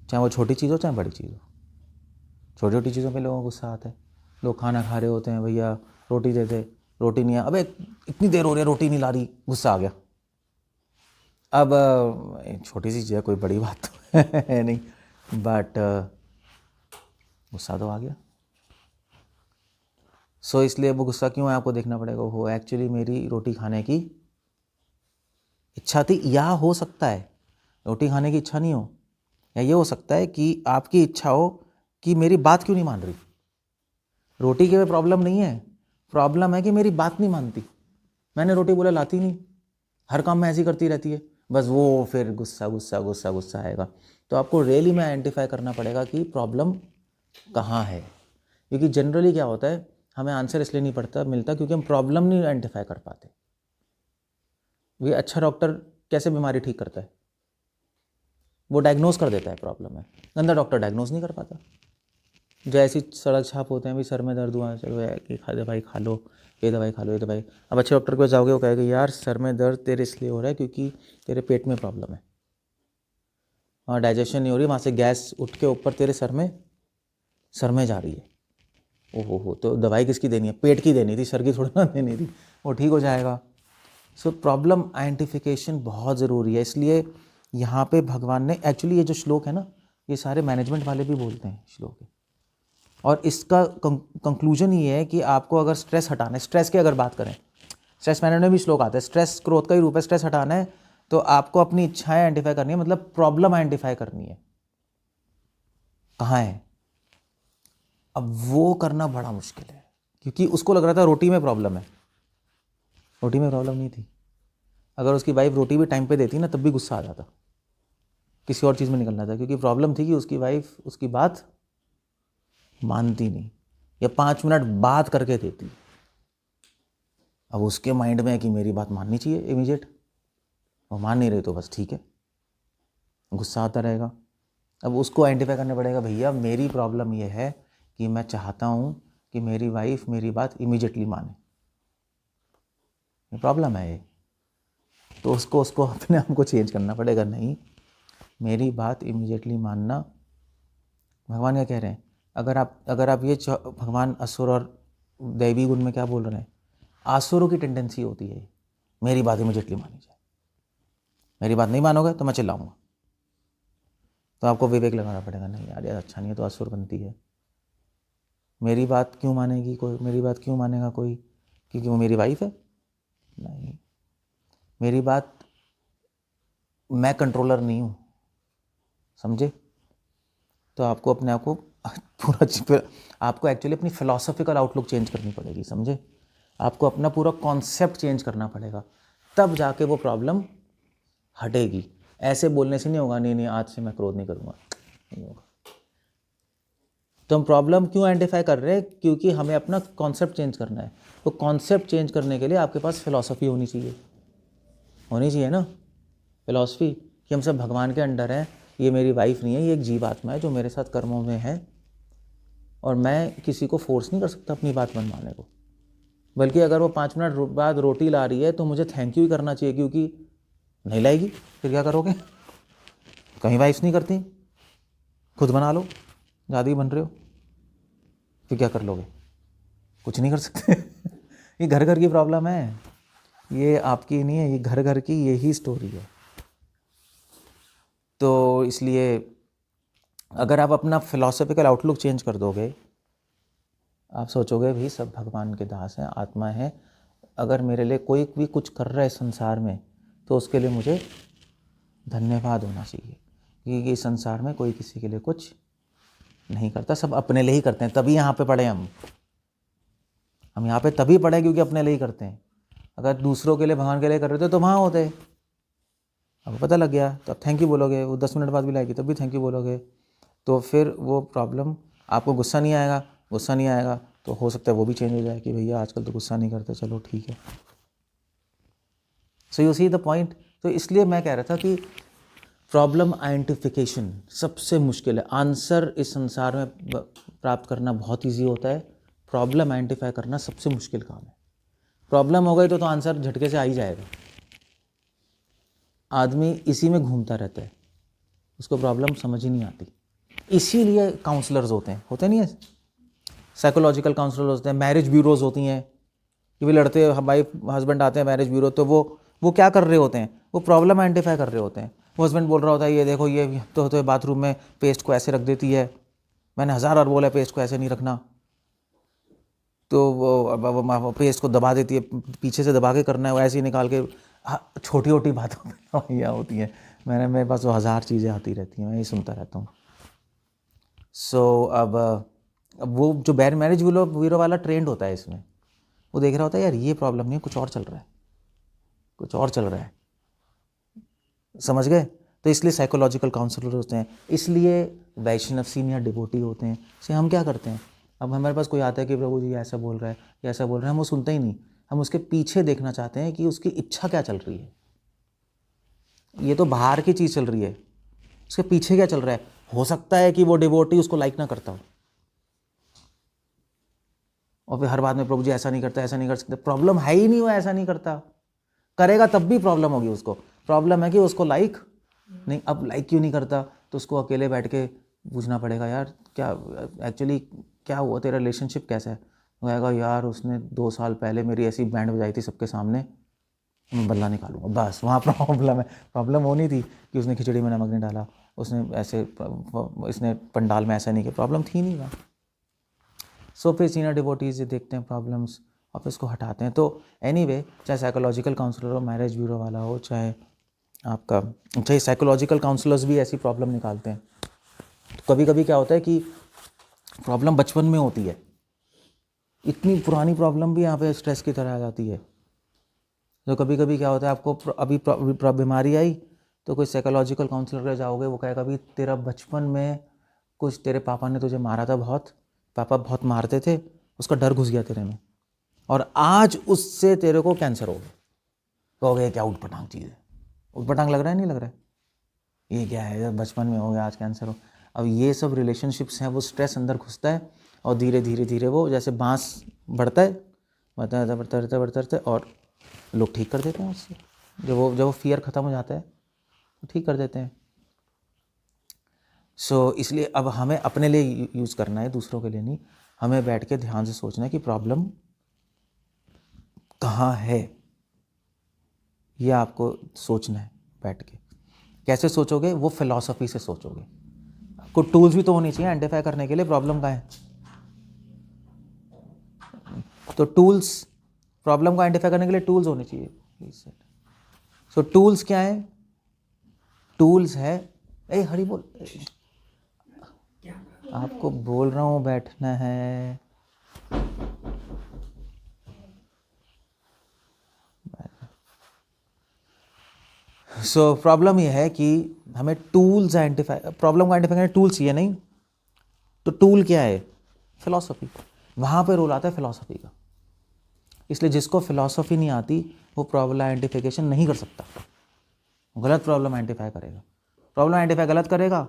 A: चाहे वो छोटी चीज़ हो चाहे बड़ी चीज़ हो, छोटी छोटी चीज़ों पे लोगों को गुस्सा आता है। लोग खाना खा रहे होते हैं, भैया रोटी दे दे, रोटी नहीं है, अबे इतनी देर हो रही है रोटी नहीं ला रही, गुस्सा आ गया। अब छोटी सी चीज़ है, कोई बड़ी बात तो है नहीं, बट गुस्सा तो आ गया। सो इसलिए वो गुस्सा क्यों है आपको देखना पड़ेगा। वो एक्चुअली मेरी रोटी खाने की इच्छा थी, या हो सकता है रोटी खाने की इच्छा नहीं हो, या ये हो सकता है कि आपकी इच्छा हो कि मेरी बात क्यों नहीं मान रही। रोटी के में प्रॉब्लम नहीं है, प्रॉब्लम है कि मेरी बात नहीं मानती। मैंने रोटी बोला लाती नहीं, हर काम में ऐसी करती रहती है, बस वो फिर गुस्सा गुस्सा गुस्सा गुस्सा आएगा। तो आपको रियली में आइडेंटिफाई करना पड़ेगा कि प्रॉब्लम कहाँ है, क्योंकि जनरली क्या होता है, हमें आंसर इसलिए नहीं मिलता क्योंकि हम प्रॉब्लम नहीं आइडेंटिफाई कर पाते। ये अच्छा डॉक्टर कैसे बीमारी ठीक करता है? वो डायग्नोज कर देता है प्रॉब्लम है, गंदा डॉक्टर डायग्नोज नहीं कर पाता। जो ऐसी सड़क छाप होते हैं, भी सर में दर्द हुआ, चलो कि दवाई खा लो, ये दवाई खा लो, ये दवाई। अब अच्छे डॉक्टर के पास जाओगे, वो कहेगा यार सर में दर्द तेरे इसलिए हो रहा है क्योंकि तेरे पेट में प्रॉब्लम है, वहाँ डाइजेशन नहीं हो रही, वहाँ से गैस उठ के ऊपर तेरे सर में जा रही है। ओहो हो, तो दवाई किसकी देनी है? पेट की देनी थी, सर की थोड़ी ना देनी थी, वो ठीक हो जाएगा। सो प्रॉब्लम आइडेंटिफिकेशन बहुत ज़रूरी है। इसलिए यहाँ पे भगवान ने एक्चुअली ये जो श्लोक है ना, ये सारे मैनेजमेंट वाले भी बोलते हैं श्लोक है, और इसका कंक्लूजन ये है कि आपको अगर स्ट्रेस हटाना है, स्ट्रेस की अगर बात करें, स्ट्रेस मैनेजमेंट में भी श्लोक आता है, स्ट्रेस क्रोध का ही रूप है, स्ट्रेस हटाना है तो आपको अपनी इच्छाएं आइडेंटिफाई करनी है, मतलब प्रॉब्लम आइडेंटिफाई करनी है कहाँ है। अब वो करना बड़ा मुश्किल है, क्योंकि उसको लग रहा था रोटी में प्रॉब्लम है, रोटी में प्रॉब्लम नहीं थी। अगर उसकी वाइफ रोटी भी टाइम पे देती ना तब भी गुस्सा आ जाता, किसी और चीज़ में निकलना था, क्योंकि प्रॉब्लम थी कि उसकी वाइफ उसकी बात मानती नहीं या 5 मिनट बात करके देती। अब उसके माइंड में है कि मेरी बात माननी चाहिए इमीडिएट, वो मान नहीं रही तो बस ठीक है, गुस्सा आता रहेगा। अब उसको आइडेंटिफाई करना पड़ेगा, भैया मेरी प्रॉब्लम ये है कि मैं चाहता हूँ कि मेरी वाइफ मेरी बात इमीडिएटली माने, ये प्रॉब्लम है ये। तो उसको अपने आप को चेंज करना पड़ेगा, नहीं मेरी बात इमीडिएटली मानना। भगवान क्या कह रहे हैं, अगर आप ये भगवान असुर और दैवी गुण में क्या बोल रहे हैं, आसुरों की टेंडेंसी होती है मेरी बात इमीडिएटली मानी जाए, मेरी बात नहीं मानोगे तो मैं चिल्लाऊंगा। तो आपको विवेक लगाना पड़ेगा, नहीं यार ये अच्छा नहीं है, तो असुर बनती है। मेरी बात क्यों मानेगी कोई, मेरी बात क्यों मानेगा कोई, क्योंकि वो मेरी वाइफ है? नहीं, मेरी बात, मैं कंट्रोलर नहीं हूँ, समझे? तो आपको अपने आप को पूरा, आपको एक्चुअली अपनी फिलॉसफिकल आउटलुक चेंज करनी पड़ेगी, समझे? आपको अपना पूरा कॉन्सेप्ट चेंज करना पड़ेगा, तब जाके वो प्रॉब्लम हटेगी। ऐसे बोलने से नहीं होगा, नहीं आज से मैं क्रोध नहीं करूँगा, नहीं होगा। तो हम प्रॉब्लम क्यों आइडेंटिफाई कर रहे हैं, क्योंकि हमें अपना कॉन्सेप्ट चेंज करना है। तो कॉन्सेप्ट चेंज करने के लिए आपके पास फिलॉसफी होनी चाहिए ना, फिलॉसफी कि हम सब भगवान के अंडर हैं, ये मेरी वाइफ नहीं है, ये एक जीवात्मा है जो मेरे साथ कर्मों में है, और मैं किसी को फोर्स नहीं कर सकता अपनी बात मनवाने को। बल्कि अगर वो 5 मिनट बाद रोटी ला रही है तो मुझे थैंक यू ही करना चाहिए, क्योंकि नहीं लाएगी फिर क्या करोगे? कहीं वाइफ्स नहीं करती, खुद बना लो, ज़्यादा ही बन रहे हो, फिर क्या कर लोगे? कुछ नहीं कर सकते। ये घर घर की प्रॉब्लम है, ये आपकी नहीं है, ये घर घर की यही स्टोरी है। तो इसलिए अगर आप अपना फिलॉसफिकल आउटलुक चेंज कर दोगे, आप सोचोगे भाई सब भगवान के दास हैं, आत्मा है, अगर मेरे लिए कोई भी कुछ कर रहा है संसार में तो उसके लिए मुझे धन्यवाद होना चाहिए, क्योंकि इस संसार में कोई किसी के लिए कुछ नहीं करता, सब अपने लिए ही करते हैं। तभी यहाँ पे पढ़े हम यहाँ पे तभी पढ़े क्योंकि अपने लिए ही करते हैं। अगर दूसरों के लिए, भगवान के लिए कर रहे थे तो वहाँ होते, अब पता लग गया तो अब थैंक यू बोलोगे, वो 10 मिनट बाद भी लाएगी तब भी थैंक यू बोलोगे, तो फिर वो प्रॉब्लम, आपको गुस्सा नहीं आएगा तो हो सकता है वो भी चेंज हो जाए कि भैया आजकल तो गुस्सा नहीं करते, चलो ठीक है। So you see the point. तो इसलिए मैं कह रहा था कि प्रॉब्लम आइडेंटिफिकेशन सबसे मुश्किल है। आंसर इस संसार में प्राप्त करना बहुत ईजी होता है, प्रॉब्लम आइडेंटिफाई करना सबसे मुश्किल काम है। प्रॉब्लम हो गई तो आंसर झटके से आ ही जाएगा। आदमी इसी में घूमता रहता है, उसको प्रॉब्लम समझ ही नहीं आती। इसीलिए काउंसलर्स होते नहीं है, साइकोलॉजिकल काउंसलर होते हैं, मैरिज ब्यूरोज होती हैं कि भी लड़ते वाइफ हस्बैंड आते हैं मैरिज ब्यूरो, तो वो क्या कर रहे होते हैं, वो प्रॉब्लम आइडेंटिफाई कर रहे होते हैं। वो हस्बैंड बोल रहा होता है ये देखो ये तो बाथरूम में पेस्ट को ऐसे रख देती है, मैंने 1000 बार बोला पेस्ट को ऐसे नहीं रखना, तो वो पेस्ट को दबा देती है, पीछे से दबा के करना है, वो ऐसे ही निकाल के, छोटी छोटी बातों में यहाँ होती हैं। मेरे पास वो 1000 चीज़ें आती रहती हैं, मैं ये सुनता रहता हूँ। सो अब वो जो मैरिज ब्यूरो वाला ट्रेंड होता है इसमें, वो देख रहा होता है यार ये प्रॉब्लम नहीं है, कुछ और चल रहा है, समझ गए? तो इसलिए साइकोलॉजिकल काउंसलर होते हैं, इसलिए वैष्णव सीनियर डिवोटी होते हैं। से हम क्या करते हैं, अब हमारे पास कोई आता है कि प्रभु जी ऐसा बोल रहा है या ऐसा बोल रहा है, हम वो सुनते ही नहीं, हम उसके पीछे देखना चाहते हैं कि उसकी इच्छा क्या चल रही है। ये तो बाहर की चीज़ चल रही है, उसके पीछे क्या चल रहा है। हो सकता है कि वो डिवोटी उसको लाइक ना करता हो, और फिर हर बात में प्रभु जी ऐसा नहीं करता, ऐसा नहीं कर सकते। प्रॉब्लम है ही नहीं वो ऐसा नहीं करता, करेगा तब भी प्रॉब्लम होगी उसको। प्रॉब्लम है कि उसको लाइक नहीं, अब लाइक क्यों नहीं करता, तो उसको अकेले बैठ के पूछना पड़ेगा यार क्या एक्चुअली क्या हुआ, तेरा रिलेशनशिप कैसा है। वो कहेगा यार उसने 2 साल पहले मेरी ऐसी बैंड बजाई थी सबके सामने, मैं बदला निकालूंगा, बस वहाँ प्रॉब्लम है। प्रॉब्लम वो नहीं थी कि उसने खिचड़ी में नमक नहीं डाला, उसने ऐसे इसने पंडाल में ऐसा नहीं किया, प्रॉब्लम थी नहीं वहाँ। सो फिर सीनियर डिवोटीज ये देखते हैं प्रॉब्लम्स और फिर इसको हटाते हैं। तो एनीवे, चाहे साइकोलॉजिकल काउंसलर हो, मैरिज ब्यूरो वाला हो, चाहे साइकोलॉजिकल काउंसलर्स भी ऐसी प्रॉब्लम निकालते हैं। तो कभी कभी क्या होता है कि प्रॉब्लम बचपन में होती है, इतनी पुरानी प्रॉब्लम भी यहाँ पे स्ट्रेस की तरह आ जाती है। तो कभी कभी क्या होता है, आपको अभी बीमारी आई तो कोई साइकोलॉजिकल काउंसलर के जाओगे, वो कहेगा अभी तेरा बचपन में कुछ तेरे पापा ने तुझे मारा था, बहुत पापा बहुत मारते थे, उसका डर घुस गया तेरे में, और आज उससे तेरे को कैंसर हो गया। कहोगे क्या उठपटांग चीज़ है, उठपटांग लग रहा है, नहीं लग रहा है, ये क्या है, बचपन में हो गया आज कैंसर हो। अब ये सब रिलेशनशिप्स हैं, वो स्ट्रेस अंदर घुसता है और धीरे धीरे धीरे वो जैसे बांस बढ़ता है, बढ़ता रहता बढ़ता रहता बढ़ता रहता है, और लोग ठीक कर देते हैं उससे। जब वो फियर ख़त्म हो जाता है तो ठीक कर देते हैं। सो इसलिए अब हमें अपने लिए यूज़ करना है, दूसरों के लिए नहीं। हमें बैठ के ध्यान से सोचना है कि प्रॉब्लम कहाँ है, ये आपको सोचना है बैठ के। कैसे सोचोगे, वो फिलॉसफी से सोचोगे। आपको टूल्स भी तो होनी चाहिए आइडेंटिफाई करने के लिए प्रॉब्लम कहाँ है। तो टूल्स, प्रॉब्लम को आइडेंटिफाई करने के लिए टूल्स होने चाहिए। सो टूल्स क्या है, टूल्स है, ए हरी बोल, आपको बोल रहा हूँ बैठना है। सो प्रॉब्लम ये है कि हमें टूल्स आइडेंटिफाई, प्रॉब्लम को आइडेंटिफाई करने टूल्स ये नहीं, तो टूल क्या है, फिलॉसफी। वहाँ पे रोल आता है फिलॉसफी का। इसलिए जिसको फिलॉसफी नहीं आती वो प्रॉब्लम आइडेंटिफिकेशन नहीं कर सकता, गलत प्रॉब्लम आइडेंटिफाई करेगा। प्रॉब्लम आइडेंटिफाई गलत करेगा,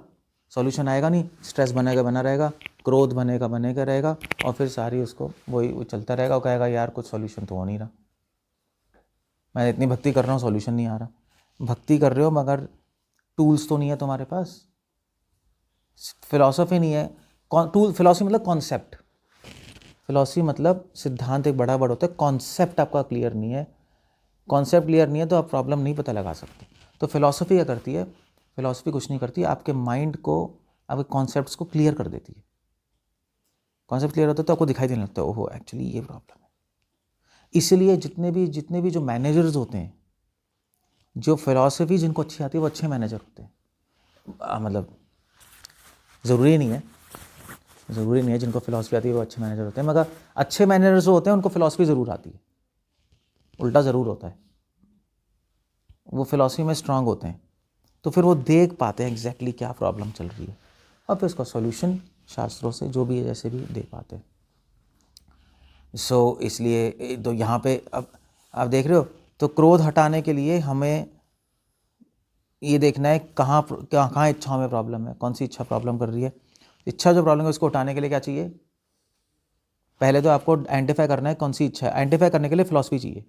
A: सॉल्यूशन आएगा नहीं, स्ट्रेस बनेगा बना रहेगा, क्रोध बनेगा रहेगा, और फिर सारी उसको वही चलता रहेगा। वो कहेगा यार कुछ सॉल्यूशन तो हो नहीं रहा, मैं इतनी भक्ति कर रहा हूँ सॉल्यूशन नहीं आ रहा। भक्ति कर रहे हो मगर टूल्स तो नहीं है तुम्हारे पास, फिलॉसफी नहीं है। टूल, फिलॉसफी मतलब कॉन्सेप्ट, फिलॉसफी मतलब सिद्धांत एक बड़ा होता है, कॉन्सेप्ट आपका क्लियर नहीं है। कॉन्सेप्ट क्लियर नहीं है तो आप प्रॉब्लम नहीं पता लगा सकते। तो फिलॉसफी क्या करती है, फिलॉसफी कुछ नहीं करती, आपके माइंड को, आपके कॉन्सेप्ट्स को क्लियर कर देती है। कॉन्सेप्ट क्लियर होता है तो आपको दिखाई देने लगता है ओहो एक्चुअली ये प्रॉब्लम है। इसलिए जितने भी जो मैनेजर्स होते हैं, जो फिलॉसफी जिनको अच्छी आती है वो अच्छे मैनेजर होते हैं। मतलब ज़रूरी नहीं है जिनको फिलॉसफी आती है वो अच्छे मैनेजर होते हैं, मगर अच्छे मैनेजर्स जो होते हैं उनको फिलॉसफी ज़रूर आती है, उल्टा ज़रूर होता है, वो फिलॉसफी में स्ट्रांग होते हैं। तो फिर वो देख पाते हैं एग्जैक्टली क्या प्रॉब्लम चल रही है, और फिर उसका सॉल्यूशन शास्त्रों से जो भी है जैसे भी दे पाते हैं। सो इसलिए तो यहाँ पे अब आप देख रहे हो, तो क्रोध हटाने के लिए हमें ये देखना है कहाँ इच्छाओं में प्रॉब्लम है, कौन सी इच्छा प्रॉब्लम कर रही है। इच्छा जो प्रॉब्लम है उसको हटाने के लिए क्या चाहिए, पहले तो आपको आइडेंटिफाई करना है कौन सी इच्छा है। आइडेंटिफाई करने के लिए फिलॉसफी चाहिए।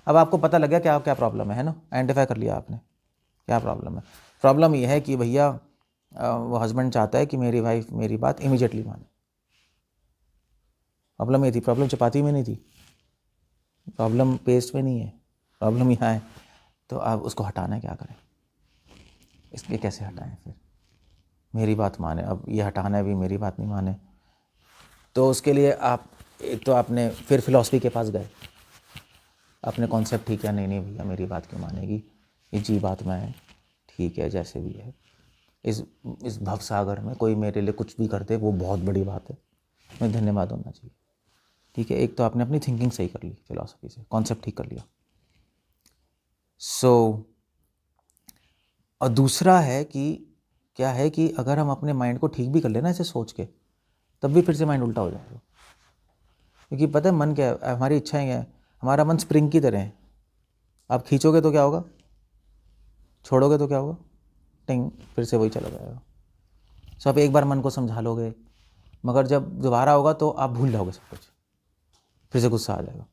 A: अब आपको पता लग गया क्या क्या प्रॉब्लम है ना, आइडेंटिफाई कर लिया आपने क्या प्रॉब्लम है। प्रॉब्लम ये है कि भैया वो हस्बैंड चाहता है कि मेरी वाइफ मेरी बात इमीडिएटली माने। प्रॉब्लम ये थी, प्रॉब्लम चपाती में नहीं थी, प्रॉब्लम पेस्ट में नहीं है, प्रॉब्लम यहाँ है। तो अब उसको हटाना है, क्या करें, इसलिए कैसे हटाएं फिर, मेरी बात माने। अब ये हटाना है भी, मेरी बात नहीं माने, तो उसके लिए आप एक तो आपने फिर फिलॉसफी के पास गए, अपने कॉन्सेप्ट ठीक है, नहीं भैया मेरी बात क्यों मानेगी, ये जी बात में है, ठीक है जैसे भी है। इस भवसागर में कोई मेरे लिए कुछ भी कर दे वो बहुत बड़ी बात है, मैं धन्यवाद होना चाहिए, ठीक है। एक तो आपने अपनी थिंकिंग सही कर ली, फिलॉसफी से कॉन्सेप्ट ठीक कर लिया। और दूसरा है कि क्या है कि अगर हम अपने माइंड को ठीक भी कर लेना ऐसे सोच के, तब भी फिर से माइंड उल्टा हो जाएगा। क्योंकि पता है मन क्या है, हमारी इच्छाएं क्या है, हमारा मन स्प्रिंग की तरह है। आप खींचोगे तो क्या होगा, छोड़ोगे तो क्या होगा, टिंग, फिर से वही चला जाएगा। आप एक बार मन को समझा लोगे, मगर जब दोबारा होगा तो आप भूल जाओगे सब कुछ, फिर से गुस्सा आ जाएगा,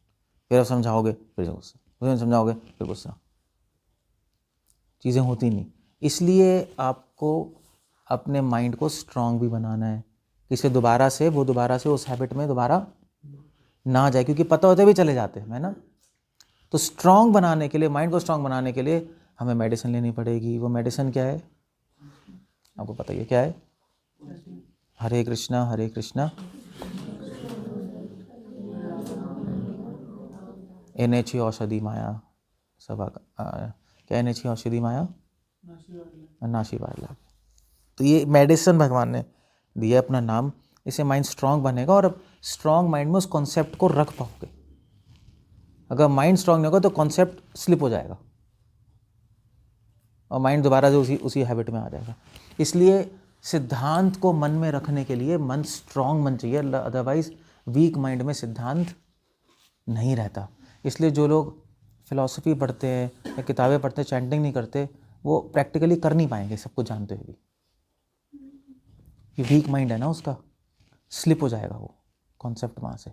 A: फिर आप समझाओगे फिर से गुस्सा, फिर समझाओगे फिर गुस्सा, चीज़ें होती नहीं। इसलिए आपको अपने माइंड को स्ट्रांग भी बनाना है कि दोबारा से उस हैबिट में दोबारा ना जाए, क्योंकि पता होते भी चले जाते हैं, है ना। तो स्ट्रॉन्ग बनाने के लिए, माइंड को स्ट्रॉन्ग बनाने के लिए हमें मेडिसिन लेनी पड़ेगी। वो मेडिसिन क्या है आपको पता ही है क्या है? हरे कृष्णा हरे कृष्णा एनेची औषधि माया सभा क्या एनेची औषधि माया नाशी वाला। तो ये मेडिसिन भगवान ने दिया अपना नाम, इससे माइंड स्ट्रांग बनेगा और अब स्ट्रांग माइंड में उस कॉन्सेप्ट को रख पाओगे। अगर माइंड स्ट्रांग नहीं होगा तो कॉन्सेप्ट स्लिप हो जाएगा और माइंड दोबारा जो उसी हैबिट में आ जाएगा। इसलिए सिद्धांत को मन में रखने के लिए मन स्ट्रांग मन चाहिए, अदरवाइज वीक माइंड में सिद्धांत नहीं रहता। इसलिए जो लोग फिलॉसफी पढ़ते हैं या किताबें पढ़ते हैं, चैंटिंग नहीं करते, वो प्रैक्टिकली कर नहीं पाएंगे सब कुछ जानते हुए भी। ये वीक माइंड है ना, उसका स्लिप हो जाएगा वो कॉन्सेप्ट वहाँ से।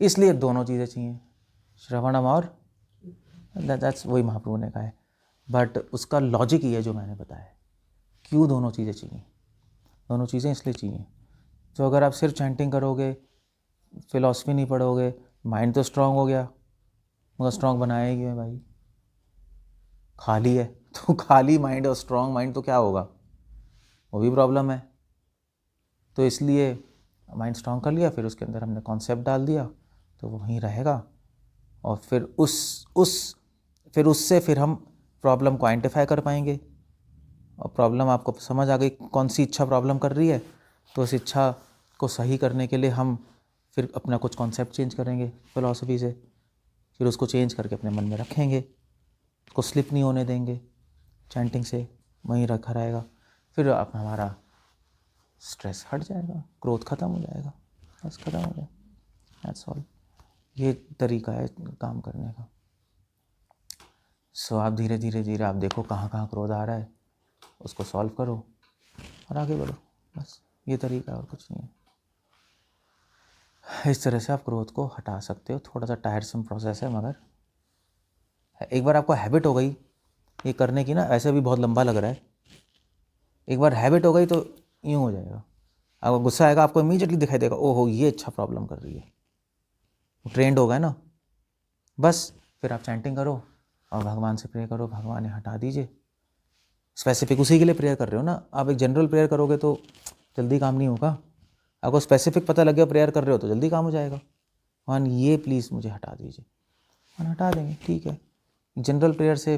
A: इसलिए दोनों चीज़ें चाहिए, श्रवणम और दैट्स वही महाप्रभु ने कहा है। बट उसका लॉजिक ये है जो मैंने बताया है, क्यों दोनों चीज़ें चाहिए। दोनों चीज़ें इसलिए चाहिए, तो अगर आप सिर्फ चैंटिंग करोगे, फिलॉसफी नहीं पढ़ोगे, माइंड तो स्ट्रांग हो गया मगर स्ट्रांग बनाया ही है भाई, खाली है। तो खाली माइंड और स्ट्रांग माइंड तो क्या होगा, वो भी प्रॉब्लम है। तो इसलिए माइंड स्ट्रांग कर लिया, फिर उसके अंदर हमने कॉन्सेप्ट डाल दिया तो वो वहीं रहेगा और फिर उससे फिर हम प्रॉब्लम को आइडेंटिफाई कर पाएंगे। और प्रॉब्लम आपको समझ आ गई कौन सी इच्छा प्रॉब्लम कर रही है, तो उस इच्छा को सही करने के लिए हम फिर अपना कुछ कॉन्सेप्ट चेंज करेंगे फिलॉसफी से, फिर उसको चेंज करके अपने मन में रखेंगे, उसको स्लिप नहीं होने देंगे, चैंटिंग से वहीं रखा रहेगा। फिर अपना हमारा स्ट्रेस हट जाएगा, क्रोध ख़त्म हो जाएगा, बस ख़त्म हो जाएगा, दैट्स ऑल। ये तरीका है काम करने का। सो आप धीरे धीरे आप देखो कहाँ कहाँ क्रोध आ रहा है, उसको सॉल्व करो और आगे बढ़ो, बस ये तरीका और कुछ नहीं है। इस तरह से आप क्रोध को हटा सकते हो। थोड़ा सा टायरसम प्रोसेस है, मगर एक बार आपको हैबिट हो गई ये करने की ना, ऐसे भी बहुत लंबा लग रहा है, एक बार हैबिट हो गई तो यूँ हो जाएगा। आपको गुस्सा आएगा, आपको इमीडिएटली दिखाई देगा ओहो ये अच्छा प्रॉब्लम कर रही है, ट्रेंड हो गया ना। बस फिर आप चैंटिंग करो और भगवान से प्रेयर करो, भगवान ने हटा दीजिए। स्पेसिफिक उसी के लिए प्रेयर कर रहे हो ना, आप एक जनरल प्रेयर करोगे तो जल्दी काम नहीं होगा। आपको स्पेसिफिक पता लग गया प्रेयर कर रहे हो तो जल्दी काम हो जाएगा। भगवान ये प्लीज़ मुझे हटा दीजिए, भगवान हटा देंगे, ठीक है। जनरल प्रेयर से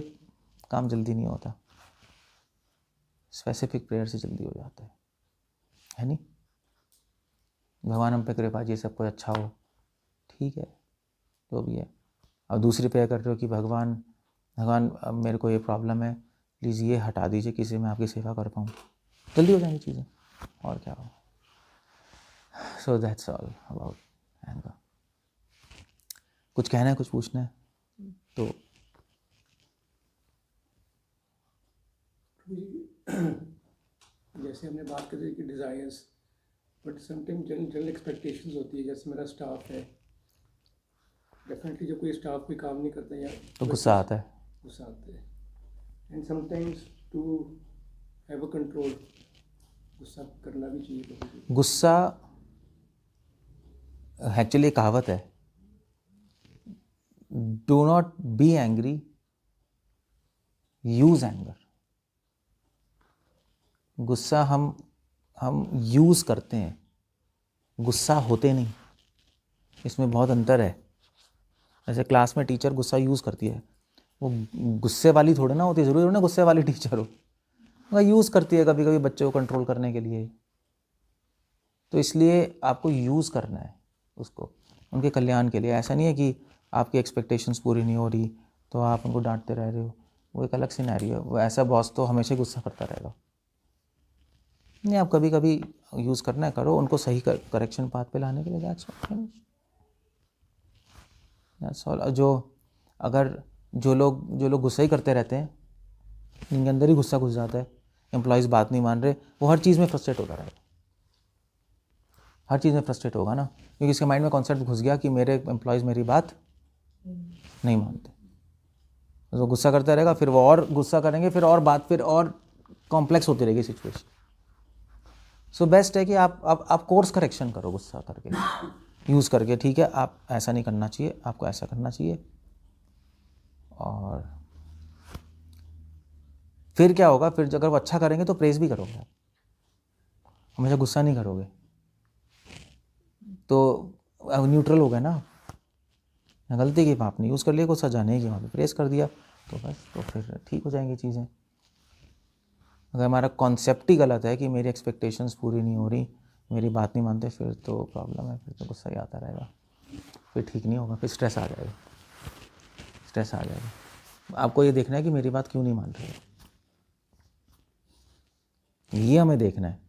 A: काम जल्दी नहीं होता, स्पेसिफिक प्रेयर से जल्दी हो जाता है नहीं। भगवान हम पे कृपा जी सब कुछ अच्छा हो, ठीक है जो भी है। अब दूसरी प्रेयर कर रहे हो कि भगवान अब मेरे को ये प्रॉब्लम है, प्लीज़ ये हटा दीजिए किसी मैं आपकी सेवा कर पाऊँ, जल्दी हो जाएंगी चीज़ें, और क्या हो। So that's all about anger. कुछ कहना है, कुछ पूछना है तो
B: जैसे हमने बात कर दी कि desires, but sometime general expectations होती है। जैसे मेरा स्टाफ है, डेफिनेटली जब कोई स्टाफ कोई काम नहीं करता या
A: तो गुस्सा आता है,
B: and sometimes to have a control, गुस्सा करना भी चाहिए कभी।
A: गुस्सा एक्चुअली कहावत है, do not be angry, use anger. गुस्सा हम यूज़ करते हैं, गुस्सा होते नहीं, इसमें बहुत अंतर है। जैसे क्लास में टीचर गुस्सा यूज़ करती है, वो गुस्से वाली थोड़ी ना होती, ज़रूरी थोड़ी ना गुस्से वाली टीचर हो, वो यूज़ करती है कभी कभी बच्चों को कंट्रोल करने के लिए। तो इसलिए आपको यूज़ करना है उसको उनके कल्याण के लिए। ऐसा नहीं है कि आपकी एक्सपेक्टेशंस पूरी नहीं हो रही तो आप उनको डांटते रह रहे हो, वो एक अलग सिनेरियो है। वो ऐसा बॉस तो हमेशा गुस्सा करता रहेगा। नहीं, आप कभी कभी यूज़ करना है, करो उनको सही करेक्शन पाथ पे लाने के लिए, दैट्स ऑल। जो लोग गुस्सा ही करते रहते हैं, इनके अंदर ही गुस्सा घुस जाता है, एम्प्लॉयज़ बात नहीं मान रहे, वो हर चीज़ में फ्रस्ट्रेट होता रहेगा, हर चीज़ में फ्रस्ट्रेट होगा ना, क्योंकि इसके माइंड में कॉन्सेप्ट घुस गया कि मेरे एम्प्लॉयज़ मेरी बात नहीं मानते। तो गुस्सा करता रहेगा, फिर वो और गुस्सा करेंगे, फिर और बात फिर और कॉम्प्लेक्स होती रहेगी सिचुएशन। सो बेस्ट है कि आप कोर्स करेक्शन करो गुस्सा करके, यूज़ करके, ठीक है आप ऐसा नहीं करना चाहिए, आपको ऐसा करना चाहिए, और फिर क्या होगा, फिर अगर वो अच्छा करेंगे तो प्रेज भी करोगे आप, हमेशा गुस्सा नहीं करोगे, तो न्यूट्रल हो गए ना, गलती की आपने यूज़ कर लिया, कुछ सजा नहीं की, वहाँ पे प्रेस कर दिया, तो बस तो फिर ठीक हो जाएंगी चीज़ें। अगर हमारा कॉन्सेप्ट ही गलत है कि मेरी एक्सपेक्टेशंस पूरी नहीं हो रही, मेरी बात नहीं मानते, फिर तो प्रॉब्लम है, फिर तो गुस्सा ही आता रहेगा, फिर ठीक नहीं होगा, फिर स्ट्रेस आ जाएगा, स्ट्रेस आ जाएगा। आपको ये देखना है कि मेरी बात क्यों नहीं मान रहे, ये हमें देखना है।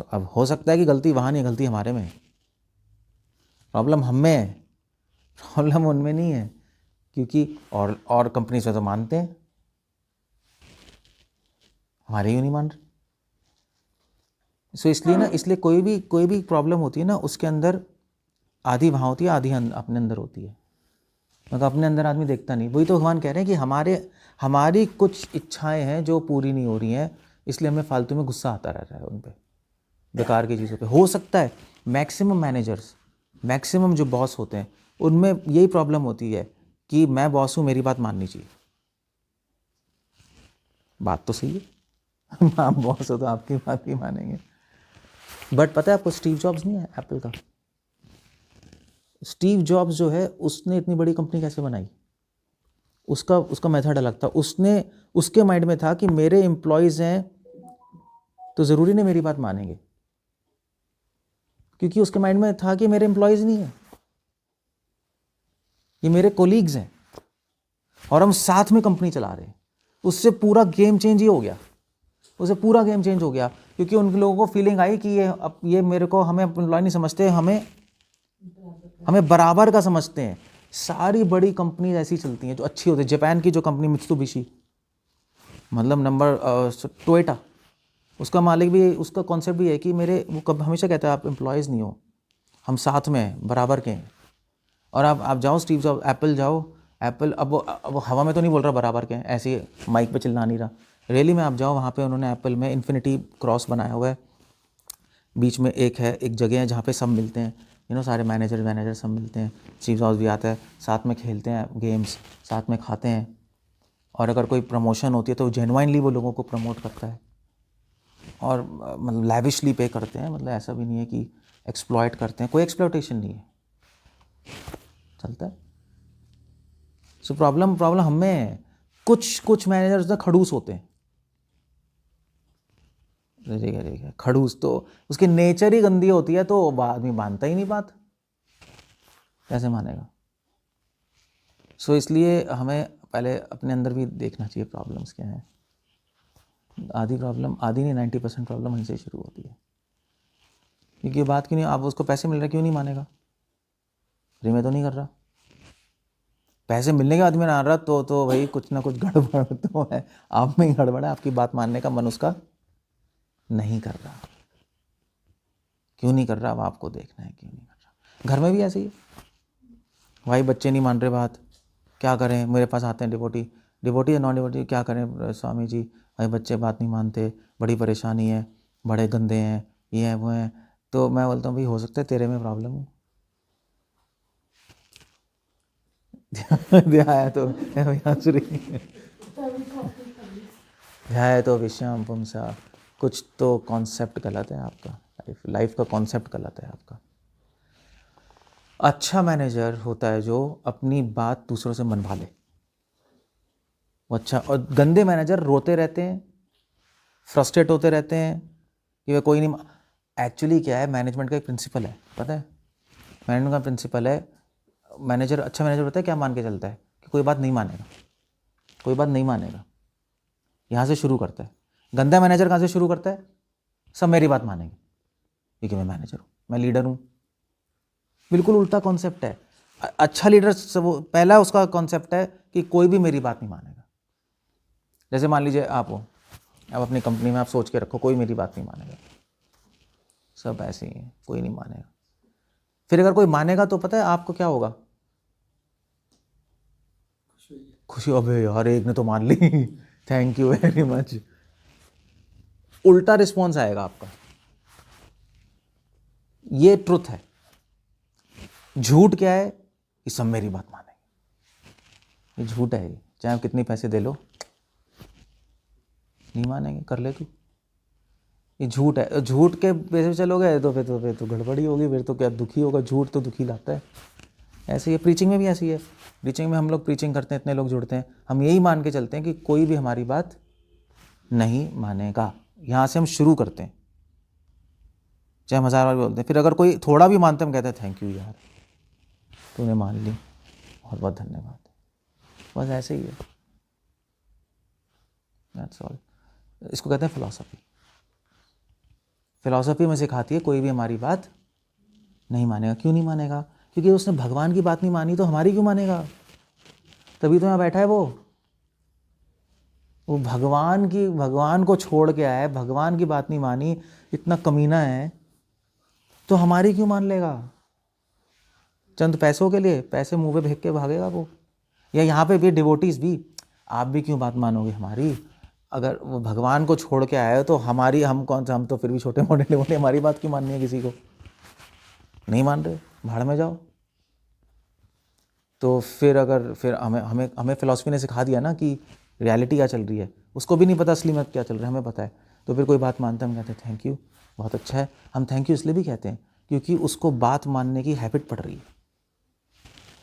A: अब हो सकता है कि गलती वहाँ नहीं, गलती हमारे में है, प्रॉब्लम हम में है, प्रॉब्लम उनमें नहीं है, क्योंकि और कंपनी से तो मानते हैं, हमारे ही नहीं मान रहे। सो इसलिए ना, इसलिए कोई भी प्रॉब्लम होती है ना, उसके अंदर आधी वहाँ होती है, आधी अपने अंदर होती है, मगर अपने अंदर आदमी देखता नहीं। वही तो भगवान कह रहे हैं कि हमारी कुछ इच्छाएं हैं जो पूरी नहीं हो रही हैं, इसलिए हमें फालतू में गुस्सा आता रहता है उन पर, बेकार की चीज़ों पे। हो सकता है मैक्सिमम मैनेजर्स, मैक्सिमम जो बॉस होते हैं, उनमें यही प्रॉब्लम होती है कि मैं बॉस हूँ, मेरी बात माननी चाहिए। बात तो सही है, आप बॉस हो तो आपकी बात ही मानेंगे। बट पता है आपको, स्टीव जॉब्स नहीं है एप्पल का, स्टीव जॉब्स जो है, उसने इतनी बड़ी कंपनी कैसे बनाई, उसका मेथड अलग था। उसके माइंड में था कि मेरे एम्प्लॉयज़ हैं तो ज़रूरी नहीं मेरी बात मानेंगे, क्योंकि उसके माइंड में था कि मेरे एम्प्लॉयज़ नहीं है, ये मेरे कोलीग्स हैं और हम साथ में कंपनी चला रहे हैं। उससे पूरा गेम चेंज ही हो गया, उससे पूरा गेम चेंज हो गया, क्योंकि उन लोगों को फीलिंग आई कि ये मेरे को, हमें एम्प्लॉय नहीं समझते, हमें बराबर का समझते हैं। सारी बड़ी कंपनी ऐसी चलती हैं जो अच्छी होती है। जापान की जो कंपनी मित्सुबिशी, मतलब नंबर टोयोटा, उसका मालिक भी, उसका कॉन्सेप्ट भी है कि वो कब हमेशा कहता है आप एम्प्लॉयज़ नहीं हो, हम साथ में हैं, बराबर के हैं। और आप जाओ स्टीव जॉब, एप्पल जाओ, एप्पल अब वो हवा में तो नहीं बोल रहा बराबर के हैं, ऐसे माइक पे चिल्ला नहीं रहा, रियली में आप जाओ वहाँ पे, उन्होंने एप्पल में इन्फिनिटी क्रॉस बनाया हुआ है, बीच में एक जगह है जहाँ पे सब मिलते हैं, सारे मैनेजर सब मिलते हैं, स्टीव जॉब्स भी आता है, साथ में खेलते हैं गेम्स, साथ में खाते हैं, और अगर कोई प्रमोशन होती है तो जेन्युइनली वो लोगों को प्रमोट करता है, और मतलब लैविशली पे करते हैं, मतलब ऐसा भी नहीं है कि एक्सप्लॉइट करते हैं, कोई एक्सप्लॉइटेशन नहीं है, चलता है। सो प्रॉब्लम हमें है। कुछ मैनेजर्स ना खड़ूस होते हैं, ठीक है, खड़ूस, तो उसकी नेचर ही गंदी होती है, तो आदमी मानता ही नहीं बात, कैसे मानेगा। सो इसलिए हमें पहले अपने अंदर भी देखना चाहिए प्रॉब्लम्स क्या हैं। आधी नहीं 90% प्रॉब्लम वहीं से शुरू होती है, क्योंकि ये बात क्यों नहीं, आप उसको पैसे मिल रहे क्यों नहीं मानेगा, फ्री में तो नहीं कर रहा, पैसे मिलने के बाद में ना आ रहा, तो भाई कुछ ना कुछ गड़बड़ तो है, आप में ही गड़बड़ है, आपकी बात मानने का मन उसका नहीं कर रहा। क्यों नहीं कर रहा, अब आपको देखना है क्यों नहीं कर रहा। घर में भी ऐसे ही है, भाई बच्चे नहीं मान रहे बात, क्या करें, मेरे पास आते हैं डिवोटी या नॉन डिवोटी, क्या करें स्वामी जी, भाई बच्चे बात नहीं मानते, बड़ी परेशानी है, बड़े गंदे हैं, ये हैं वो हैं। तो मैं बोलता हूँ भाई हो सकता है तेरे में प्रॉब्लम हो, ध्याय तो विषम पुंसा, कुछ तो कॉन्सेप्ट गलत है आपका, लाइफ का कॉन्सेप्ट गलत है आपका। अच्छा मैनेजर होता है जो अपनी बात दूसरों से मनवा ले, वो अच्छा। और गंदे मैनेजर रोते रहते हैं, फ्रस्ट्रेट होते रहते हैं कि वे कोई नहीं। एक्चुअली क्या है, मैनेजमेंट का एक प्रिंसिपल है, पता है, मैनेजमेंट का प्रिंसिपल है, मैनेजर, अच्छा मैनेजर होता है क्या मान के चलता है कि कोई बात नहीं मानेगा, कोई बात नहीं मानेगा, यहाँ से शुरू करता है। गंदा मैनेजर कहाँ से शुरू करता है, सब मेरी बात मानेंगे क्योंकि मैं मैनेजर हूँ, मैं लीडर हूँ। बिल्कुल उल्टा कॉन्सेप्ट है। अच्छा लीडर पहला उसका कॉन्सेप्ट है कि कोई भी मेरी बात नहीं मानेगा। जैसे मान लीजिए आप हो, अब अपनी कंपनी में आप सोच के रखो कोई मेरी बात नहीं मानेगा, सब ऐसे ही है, कोई नहीं मानेगा। फिर अगर कोई मानेगा तो पता है आपको क्या होगा, खुशी, अबे यार एक ने तो मान ली, थैंक यू वेरी मच। उल्टा रिस्पॉन्स आएगा आपका, ये ट्रुथ है। झूठ क्या है कि सब मेरी बात मानेंगे, ये झूठ है, ये चाहे आप कितने पैसे दे लो नहीं मानेंगे, कर ले तू, ये झूठ है। झूठ के पैसे चलोगे तो फिर तो गड़बड़ी होगी, फिर तो क्या दुखी होगा, झूठ तो दुखी लाता है। ऐसे ही प्रीचिंग में भी ऐसी है। प्रीचिंग में हम लोग प्रीचिंग करते हैं, इतने लोग जुड़ते हैं, हम यही मान के चलते हैं कि कोई भी हमारी बात नहीं मानेगा। यहाँ से हम शुरू करते हैं, चाहे हम 1000 बार बोलते हैं, फिर अगर कोई थोड़ा भी मानते हैं हम कहते हैं थैंक यू यार तूने मान ली, बहुत बहुत धन्यवाद। बस ऐसे ही है, दैट्स ऑल। इसको कहते हैं फिलॉसफी। फिलॉसफी में सिखाती है कोई भी हमारी बात नहीं मानेगा। क्यों नहीं मानेगा? क्योंकि उसने भगवान की बात नहीं मानी तो हमारी क्यों मानेगा? तभी तो यहाँ बैठा है वो भगवान को छोड़ के आया है, भगवान की बात नहीं मानी, इतना कमीना है, तो हमारी क्यों मान लेगा? चंद पैसों के लिए पैसे मुंह पे फेंक के भागेगा वो। या यहाँ पे भी डिवोटीज भी, आप भी क्यों बात मानोगे हमारी? अगर वो भगवान को छोड़ के आया है तो हमारी, हम तो फिर भी छोटे मोटे डिवोटी, हमारी बात क्यों माननी है किसी को? नहीं मान रहे, भाड़ में जाओ। तो फिर हमें फिलॉसफी ने सिखा दिया ना कि रियलिटी क्या चल रही है, उसको भी नहीं पता असली में क्या चल रहा है, हमें पता है। तो फिर कोई बात मानता है, हम कहते हैं थैंक यू, बहुत अच्छा है। हम थैंक यू इसलिए भी कहते हैं क्योंकि उसको बात मानने की हैबिट पड़ रही है,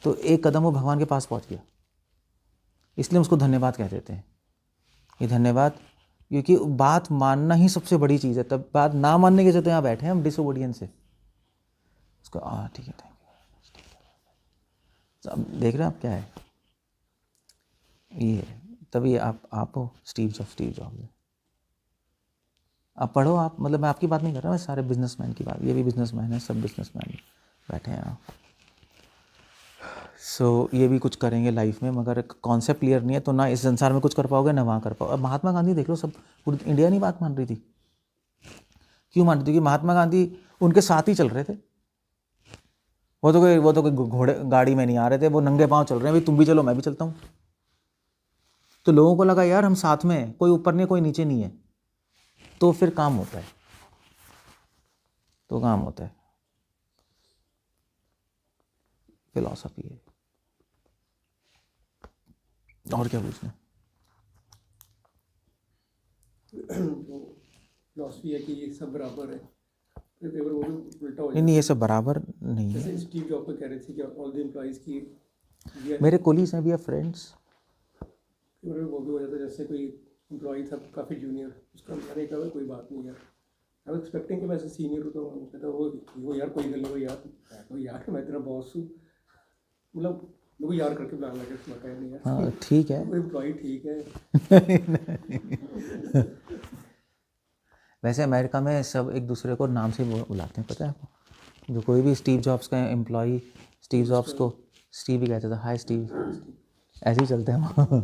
A: तो एक कदम वो भगवान के पास पहुंच गया, इसलिए उसको धन्यवाद कह देते हैं। ये धन्यवाद, क्योंकि बात मानना ही सबसे बड़ी चीज़ है। तब बात ना मानने के चलते यहाँ बैठे हैं हम डिसओबीडियंस से, उसको ठीक है थैंक यू। अब देख रहे हैं आप क्या है ये, तभी आप हो स्टीव जॉब्स। आप पढ़ो, आप मतलब मैं आपकी बात नहीं कर रहा, मैं सारे बिजनेसमैन की बात, ये भी बिजनेसमैन है, सब बिजनेसमैन बैठे हैं यहाँ। सो ये भी कुछ करेंगे लाइफ में, मगर कॉन्सेप्ट क्लियर नहीं है तो ना इस संसार में कुछ कर पाओगे ना वहाँ कर पाओगे। अब महात्मा गांधी देख लो, सब पूरी इंडिया नहीं बात मान रही थी। क्यों मान रही थी? कि महात्मा गांधी उनके साथ ही चल रहे थे। वो तो कोई घोड़े गाड़ी में नहीं आ रहे थे, वो नंगे पाँव चल रहे हैं, भाई तुम भी चलो मैं भी चलता हूँ। तो लोगों को लगा यार हम साथ में हैं, कोई ऊपर नहीं कोई नीचे नहीं है, तो फिर काम होता है, फिलॉसफी है। और क्या पूछना?
B: फिलॉसफी है कि ये सब बराबर है, फिर वो भी उल्टा हो
A: नहीं, ये सब बराबर नहीं है।
B: जैसे स्टीव जॉब पे कह रहे थे कि ऑल द एम्प्लॉइज की,
A: मेरे कोलीग्स हैं भी, फ्रेंड्स,
B: वो भी हो जाता है। जैसे कोई एम्प्लॉई था काफ़ी जूनियर, उसका मैंने कहा कोई बात नहीं यार, आई वाज एक्सपेक्टिंग कि मैं ऐसे सीनियर हूँ तो कहता वो यार कोई गल हो यार मैं तेरा बॉस हूँ, मतलब मेरे को यार करके बुलाने लगे। उसमें कहा नहीं यार
A: हाँ ठीक है,
B: एम्प्लॉई ठीक है।
A: वैसे अमेरिका में सब एक दूसरे को नाम से बुलाते हैं, पता है आपको? जो कोई भी स्टीव जॉब्स का एम्प्लॉई, स्टीव जॉब्स को स्टीव ही कहते थे, हाय स्टीव, ऐसे ही चलते हैं वहाँ।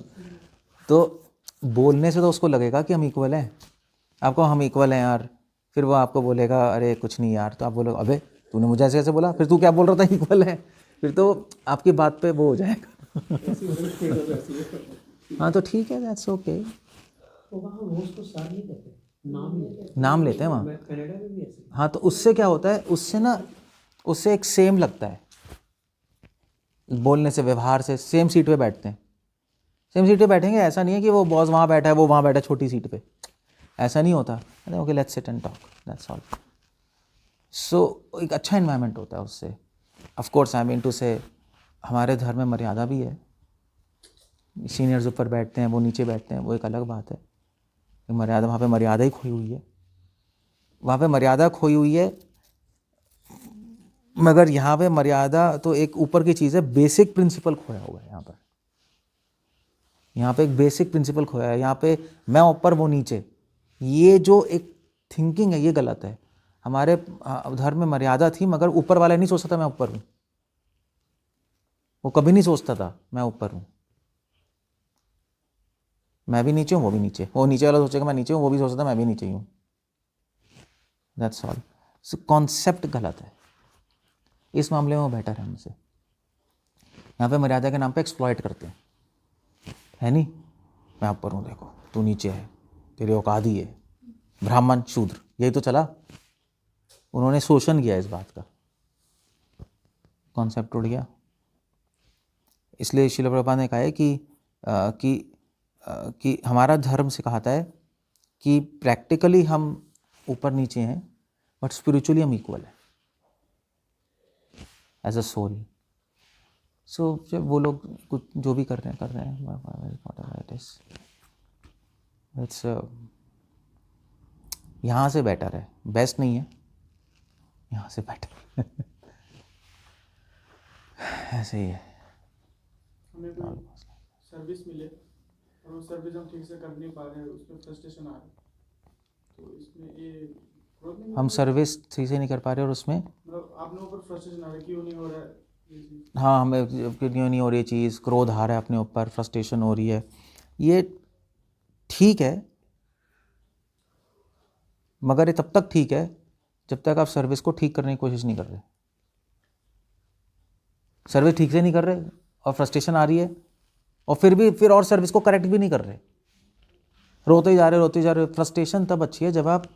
A: तो बोलने से तो उसको लगेगा कि हम इक्वल हैं, आपको हम इक्वल हैं यार, फिर वो आपको बोलेगा अरे कुछ नहीं यार, तो आप बोलोगे अबे तूने मुझे ऐसे कैसे बोला, फिर तू क्या बोल रहा था इक्वल है, फिर तो आपकी बात पे वो हो जाएगा। हाँ तो ठीक है, दैट्स ओके।
B: तो वहाँ होस्ट को सर नहीं कहते,
A: नाम लेते हैं वहाँ।
B: कनाडा में भी ऐसे।
A: हाँ तो उससे क्या होता है, उससे एक सेम लगता है, बोलने से, व्यवहार से। सेम सीट पे बैठते हैं, सेम सीट पे बैठेंगे, ऐसा नहीं है कि वो बॉस वहाँ बैठा है वो वहाँ बैठा है छोटी सीट पे, ऐसा नहीं होता। Okay let's sit and talk, that's all. So एक अच्छा इन्वायरमेंट होता है उससे। Of course I mean to say हमारे धर्म में मर्यादा भी है, सीनियर्स ऊपर बैठते हैं वो नीचे बैठते हैं, वो एक अलग बात है। मर्यादा, वहाँ पे मर्यादा ही खोई हुई है, वहाँ पे मर्यादा खोई हुई है। मगर यहाँ पे मर्यादा तो एक ऊपर की चीज़ है, बेसिक प्रिंसिपल खोया हुआ है यहाँ पर। यहाँ पे एक बेसिक प्रिंसिपल खोया है, यहाँ पे मैं ऊपर वो नीचे, ये जो एक थिंकिंग है ये गलत है। हमारे धर्म में मर्यादा थी, मगर ऊपर वाला नहीं सोचता था मैं ऊपर हूँ, वो कभी नहीं सोचता था मैं ऊपर हूँ, मैं भी नीचे हूँ वो भी नीचे, वो नीचे वाला सोचेगा मैं नीचे हूँ, वो भी सोचता मैं भी नीचे हूँ, दैट्स ऑल। सो कॉन्सेप्ट गलत है, इस मामले में वो बेटर है हमसे। यहाँ पे मर्यादा के नाम पे एक्सप्लॉइट करते हैं, है नहीं, मैं ऊपर हूँ देखो तू नीचे है, तेरी औकात ही है, ब्राह्मण शूद्र, यही तो चला। उन्होंने शोषण किया इस बात का, कॉन्सेप्ट उड़ गया। इसलिए श्रील प्रभुपाद ने कहा है कि हमारा धर्म सिखाता है कि प्रैक्टिकली हम ऊपर नीचे हैं बट स्पिरिचुअली हम इक्वल हैं एज अ सोल। सो जब वो लोग कुछ जो भी कर रहे हैं इट्स यहाँ से बेटर है, बेस्ट नहीं है, यहाँ से बेटर ऐसे ही है।
C: हमें कोई सर्विस मिले और वो सर्विस हम ठीक से कर नहीं पा रहे हैं, उसमें फ्रस्ट्रेशन आ रहा है, तो इसमें ये
A: हम सर्विस ठीक से नहीं कर पा रहे और उसमें
C: मतलब आप लोगों पर फ्रस्ट्रेशन आ रहा है, क्यों नहीं हो रहा है ये चीज़।
A: हाँ, हमें क्यों नहीं हो रही चीज़, क्रोध आ रहा है अपने ऊपर, फ्रस्ट्रेशन हो रही है, ये ठीक है, मगर ये तब तक ठीक है जब तक आप सर्विस को ठीक करने की कोशिश नहीं कर रहे। सर्विस ठीक से नहीं कर रहे और फ्रस्ट्रेशन आ रही है और फिर और सर्विस को करेक्ट भी नहीं कर रहे, रोते ही जा रहे। फ्रस्ट्रेशन तब अच्छी है जब आप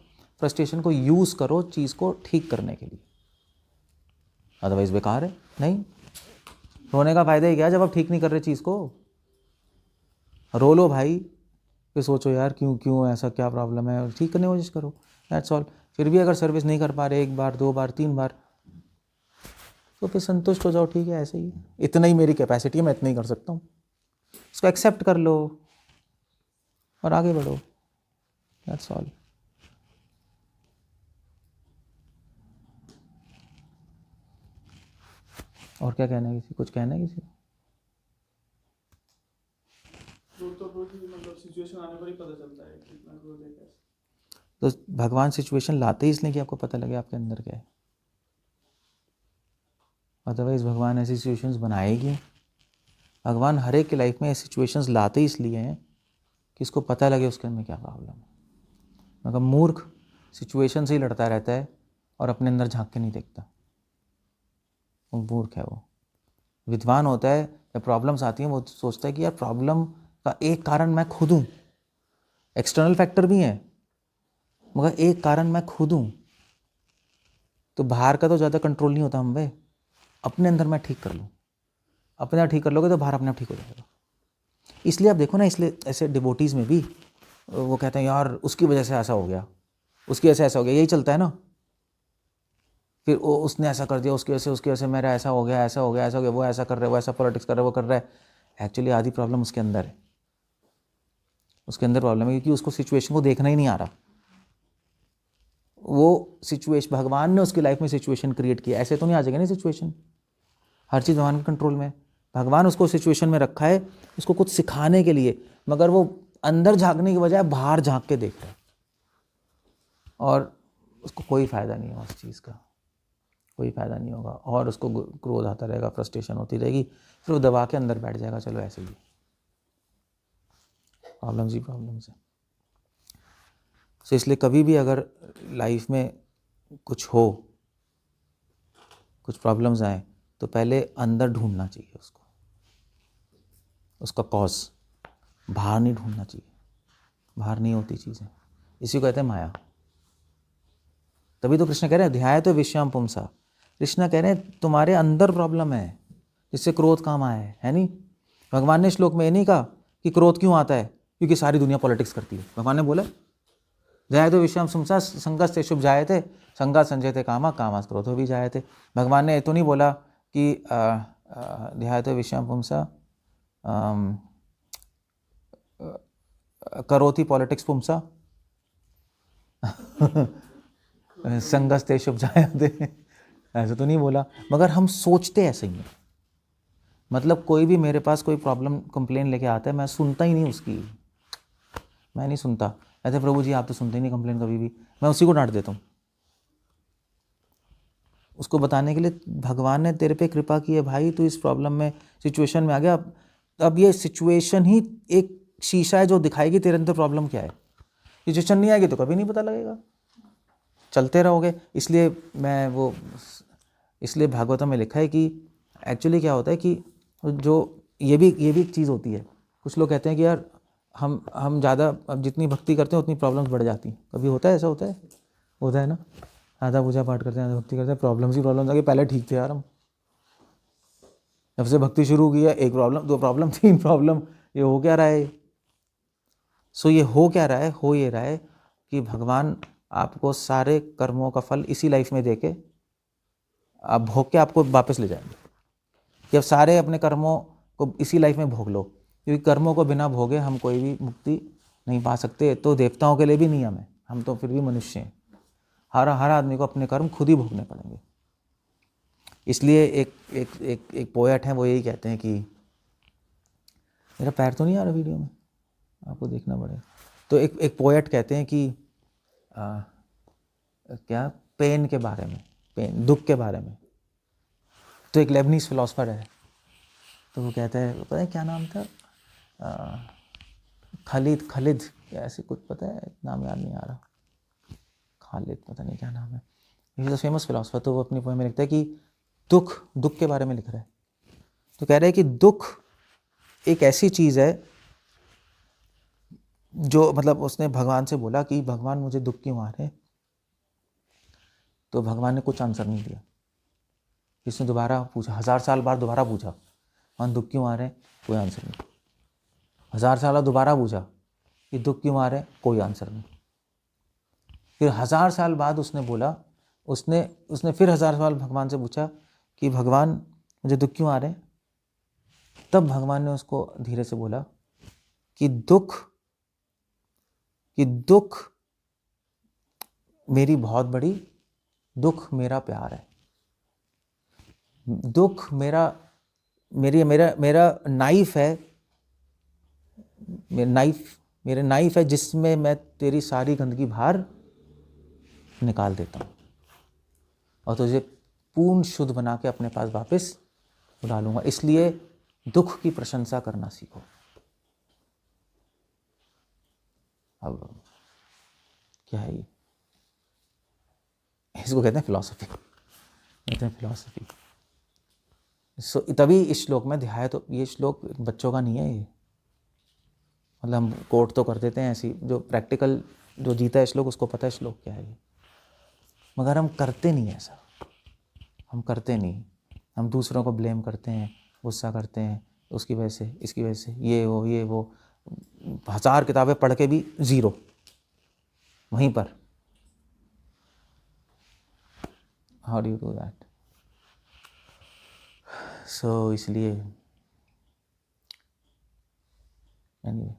A: फ्रस्ट्रेशन को यूज़ करो चीज़ को ठीक करने के लिए, अदरवाइज बेकार है। नहीं, रोने का फ़ायदा ही क्या है जब आप ठीक नहीं कर रहे चीज़ को। रो लो भाई, फिर सोचो यार क्यों ऐसा, क्या प्रॉब्लम है, और ठीक करने की कोशिश करो, दैट्स ऑल। फिर भी अगर सर्विस नहीं कर पा रहे 1 बार 2 बार 3 बार, तो फिर संतुष्ट हो जाओ, ठीक है ऐसे ही, इतना ही मेरी कैपेसिटी है, मैं इतना ही कर सकता हूँ, इसको एक्सेप्ट कर लो और आगे बढ़ो, दैट्स ऑल। और क्या कहना है किसी, कुछ कहना है किसी को?
C: तो मतलब सिचुएशन आने पर ही पता चलता है कितना क्रोध है कैसे।
A: तो भगवान सिचुएशन लाते ही इसलिए कि आपको पता लगे आपके अंदर क्या है, अदरवाइज भगवान ऐसी सिचुएशंस बनाएगी। भगवान हर एक की लाइफ में ऐसी सिचुएशंस लाते ही इसलिए हैं कि इसको पता लगे उसके अंदर क्या प्रॉब्लम है। मगर मूर्ख सिचुएशन से ही लड़ता रहता है और अपने अंदर झांक के नहीं देखता, वो मूर्ख है। वो विद्वान होता है, जब प्रॉब्लम्स आती हैं वो सोचता है कि यार प्रॉब्लम का एक कारण मैं खुद हूँ, एक्सटर्नल फैक्टर भी हैं मगर एक कारण मैं खुद हूँ। तो बाहर का तो ज़्यादा कंट्रोल नहीं होता हम पे, अपने अंदर मैं ठीक कर लूँ, अपने आप ठीक कर लोगे तो बाहर अपने आप ठीक हो जाएगा। इसलिए आप देखो ना, इसलिए ऐसे डिवोटीज़ में भी वो कहते हैं यार उसकी वजह से ऐसा हो गया, उसकी वजह से ऐसा हो गया, यही चलता है ना। फिर वो उसने ऐसा कर दिया, उसकी वजह से मेरा ऐसा हो गया, वो ऐसा कर रहा है, वो ऐसा पॉलिटिक्स कर रहा है, वो कर रहा है। एक्चुअली आधी प्रॉब्लम उसके अंदर है, उसके अंदर प्रॉब्लम है क्योंकि उसको सिचुएशन को देखना ही नहीं आ रहा। वो सिचुएशन भगवान ने उसकी लाइफ में सिचुएशन क्रिएट किया, ऐसे तो नहीं आ जाएगा ना सिचुएशन। हर चीज़ भगवान के कंट्रोल में, भगवान उसको सिचुएशन में रखा है उसको कुछ सिखाने के लिए, मगर वो अंदर झांकने की बजाय बाहर झांक के देख रहा है और उसको कोई फ़ायदा नहीं है उस चीज़ का, कोई फ़ायदा नहीं होगा और उसको क्रोध आता रहेगा, फ्रस्ट्रेशन होती रहेगी, फिर वो दबा के अंदर बैठ जाएगा, चलो ऐसे ही प्रॉब्लम्स ही प्रॉब्लम्स है। तो इसलिए कभी भी अगर लाइफ में कुछ हो, कुछ प्रॉब्लम्स आए, तो पहले अंदर ढूंढना चाहिए उसको, उसका कॉज, बाहर नहीं ढूंढना चाहिए, बाहर नहीं होती चीज़ें, इसी को कहते हैं माया। तभी तो कृष्ण कह रहे हैं ध्याय तो विश्याम पुंसा, कृष्ण कह रहे हैं तुम्हारे अंदर प्रॉब्लम है जिससे क्रोध काम आया है नहीं। भगवान ने श्लोक में ये नहीं कहा कि क्रोध क्यों आता है क्योंकि सारी दुनिया पॉलिटिक्स करती है। भगवान ने बोला ध्याय तो विश्याम पुंसा संगस्ते शुभ जायते संगा संजयते कामा कामास क्रोधो भी जायते। भगवान ने ये तो नहीं बोला कि ध्याय तो विश्याम पुंसा करोति पॉलिटिक्स पुंसा संगस्ते शुभ जायते, ऐसा तो नहीं बोला, मगर हम सोचते ऐसे ही हैं। मतलब कोई भी मेरे पास कोई प्रॉब्लम कंप्लेन लेके आता है, मैं सुनता ही नहीं उसकी, मैं नहीं सुनता। ऐसे प्रभु जी आप तो सुनते ही नहीं कंप्लेन कभी भी, मैं उसी को डांट देता हूँ। उसको बताने के लिए भगवान ने तेरे पे कृपा की है भाई, तू इस प्रॉब्लम में सिचुएशन में आ गया, अब ये सिचुएशन ही एक शीशा है जो दिखाएगी तेरे अंदर प्रॉब्लम क्या है। सिचुएशन नहीं आएगी तो कभी नहीं पता लगेगा, चलते रहोगे। इसलिए भागवतम में लिखा है कि एक्चुअली क्या होता है कि जो ये भी एक चीज़ होती है। कुछ लोग कहते हैं कि यार हम ज़्यादा अब जितनी भक्ति करते हैं उतनी प्रॉब्लम्स बढ़ जाती हैं। कभी होता है ऐसा, होता है ना, आधा पूजा पाठ करते हैं, आधा भक्ति करते हैं, प्रॉब्लम्स ही प्रॉब्लम्स आगे, पहले ठीक थे यार हम, जब से भक्ति शुरू की है, 1 प्रॉब्लम, 2 प्रॉब्लम, 3 प्रॉब्लम, ये हो क्या रहा है? सो ये हो क्या रहा है? हो ये रहा है कि भगवान आपको सारे कर्मों का फल इसी लाइफ में देके आप भोग के आपको वापस ले जाएंगे कि अब सारे अपने कर्मों को इसी लाइफ में भोग लो, क्योंकि कर्मों को बिना भोगे हम कोई भी मुक्ति नहीं पा सकते। तो देवताओं के लिए भी नियम है, हम तो फिर भी मनुष्य हैं, हर आदमी को अपने कर्म खुद ही भोगने पड़ेंगे। इसलिए एक पोएट है, वो यही कहते हैं कि मेरा पैर तो नहीं आ रहा वीडियो में, आपको देखना पड़ेगा। तो एक पोएट कहते हैं कि क्या, पेन के बारे में, पेन, दुख के बारे में। तो एक लेबनीज फिलोसफर है, तो वो कहता है, पता है क्या नाम था, खालिद ऐसे कुछ, पता है, नाम याद नहीं आ रहा, खालिद पता नहीं क्या नाम है, he is a famous philosopher. तो वो अपनी पोएम में लिखता है कि दुख के बारे में लिख रहा है। तो कह रहा है कि दुख एक ऐसी चीज़ है जो, मतलब उसने भगवान से बोला कि भगवान मुझे दुख क्यों आ रहे, तो भगवान ने कुछ आंसर नहीं दिया। इसने दोबारा पूछा, 1000 साल बाद दोबारा पूछा, भगवान दुख क्यों आ रहे, कोई आंसर नहीं। 1000 साल बाद दोबारा पूछा कि दुख क्यों आ रहे, कोई आंसर नहीं। फिर 1000 साल बाद उसने बोला, उसने फिर 1000 साल भगवान से पूछा कि भगवान मुझे दुख क्यों आ रहे। तब भगवान ने उसको धीरे से बोला कि दुख मेरी बहुत बड़ी, दुख मेरा प्यार है, दुख मेरा नाइफ है, मेरे नाइफ है जिसमें मैं तेरी सारी गंदगी बाहर निकाल देता हूँ और तुझे पूर्ण शुद्ध बना के अपने पास वापस डालूंगा। इसलिए दुख की प्रशंसा करना सीखो। अब क्या है ये, इसको कहते हैं फिलॉसफी, सो तभी इस श्लोक में ध्याय, तो ये श्लोक बच्चों का नहीं है, ये मतलब हम कोट तो कर देते हैं ऐसी, जो प्रैक्टिकल जो जीता है श्लोक उसको पता है श्लोक क्या है ये, मगर हम करते नहीं ऐसा, हम करते नहीं, हम दूसरों को ब्लेम करते हैं, गुस्सा करते हैं, उसकी वजह से, इसकी वजह से, ये वो 1000 किताबें पढ़ के भी ज़ीरो वहीं पर। How do you do that? So इसलिए anyway,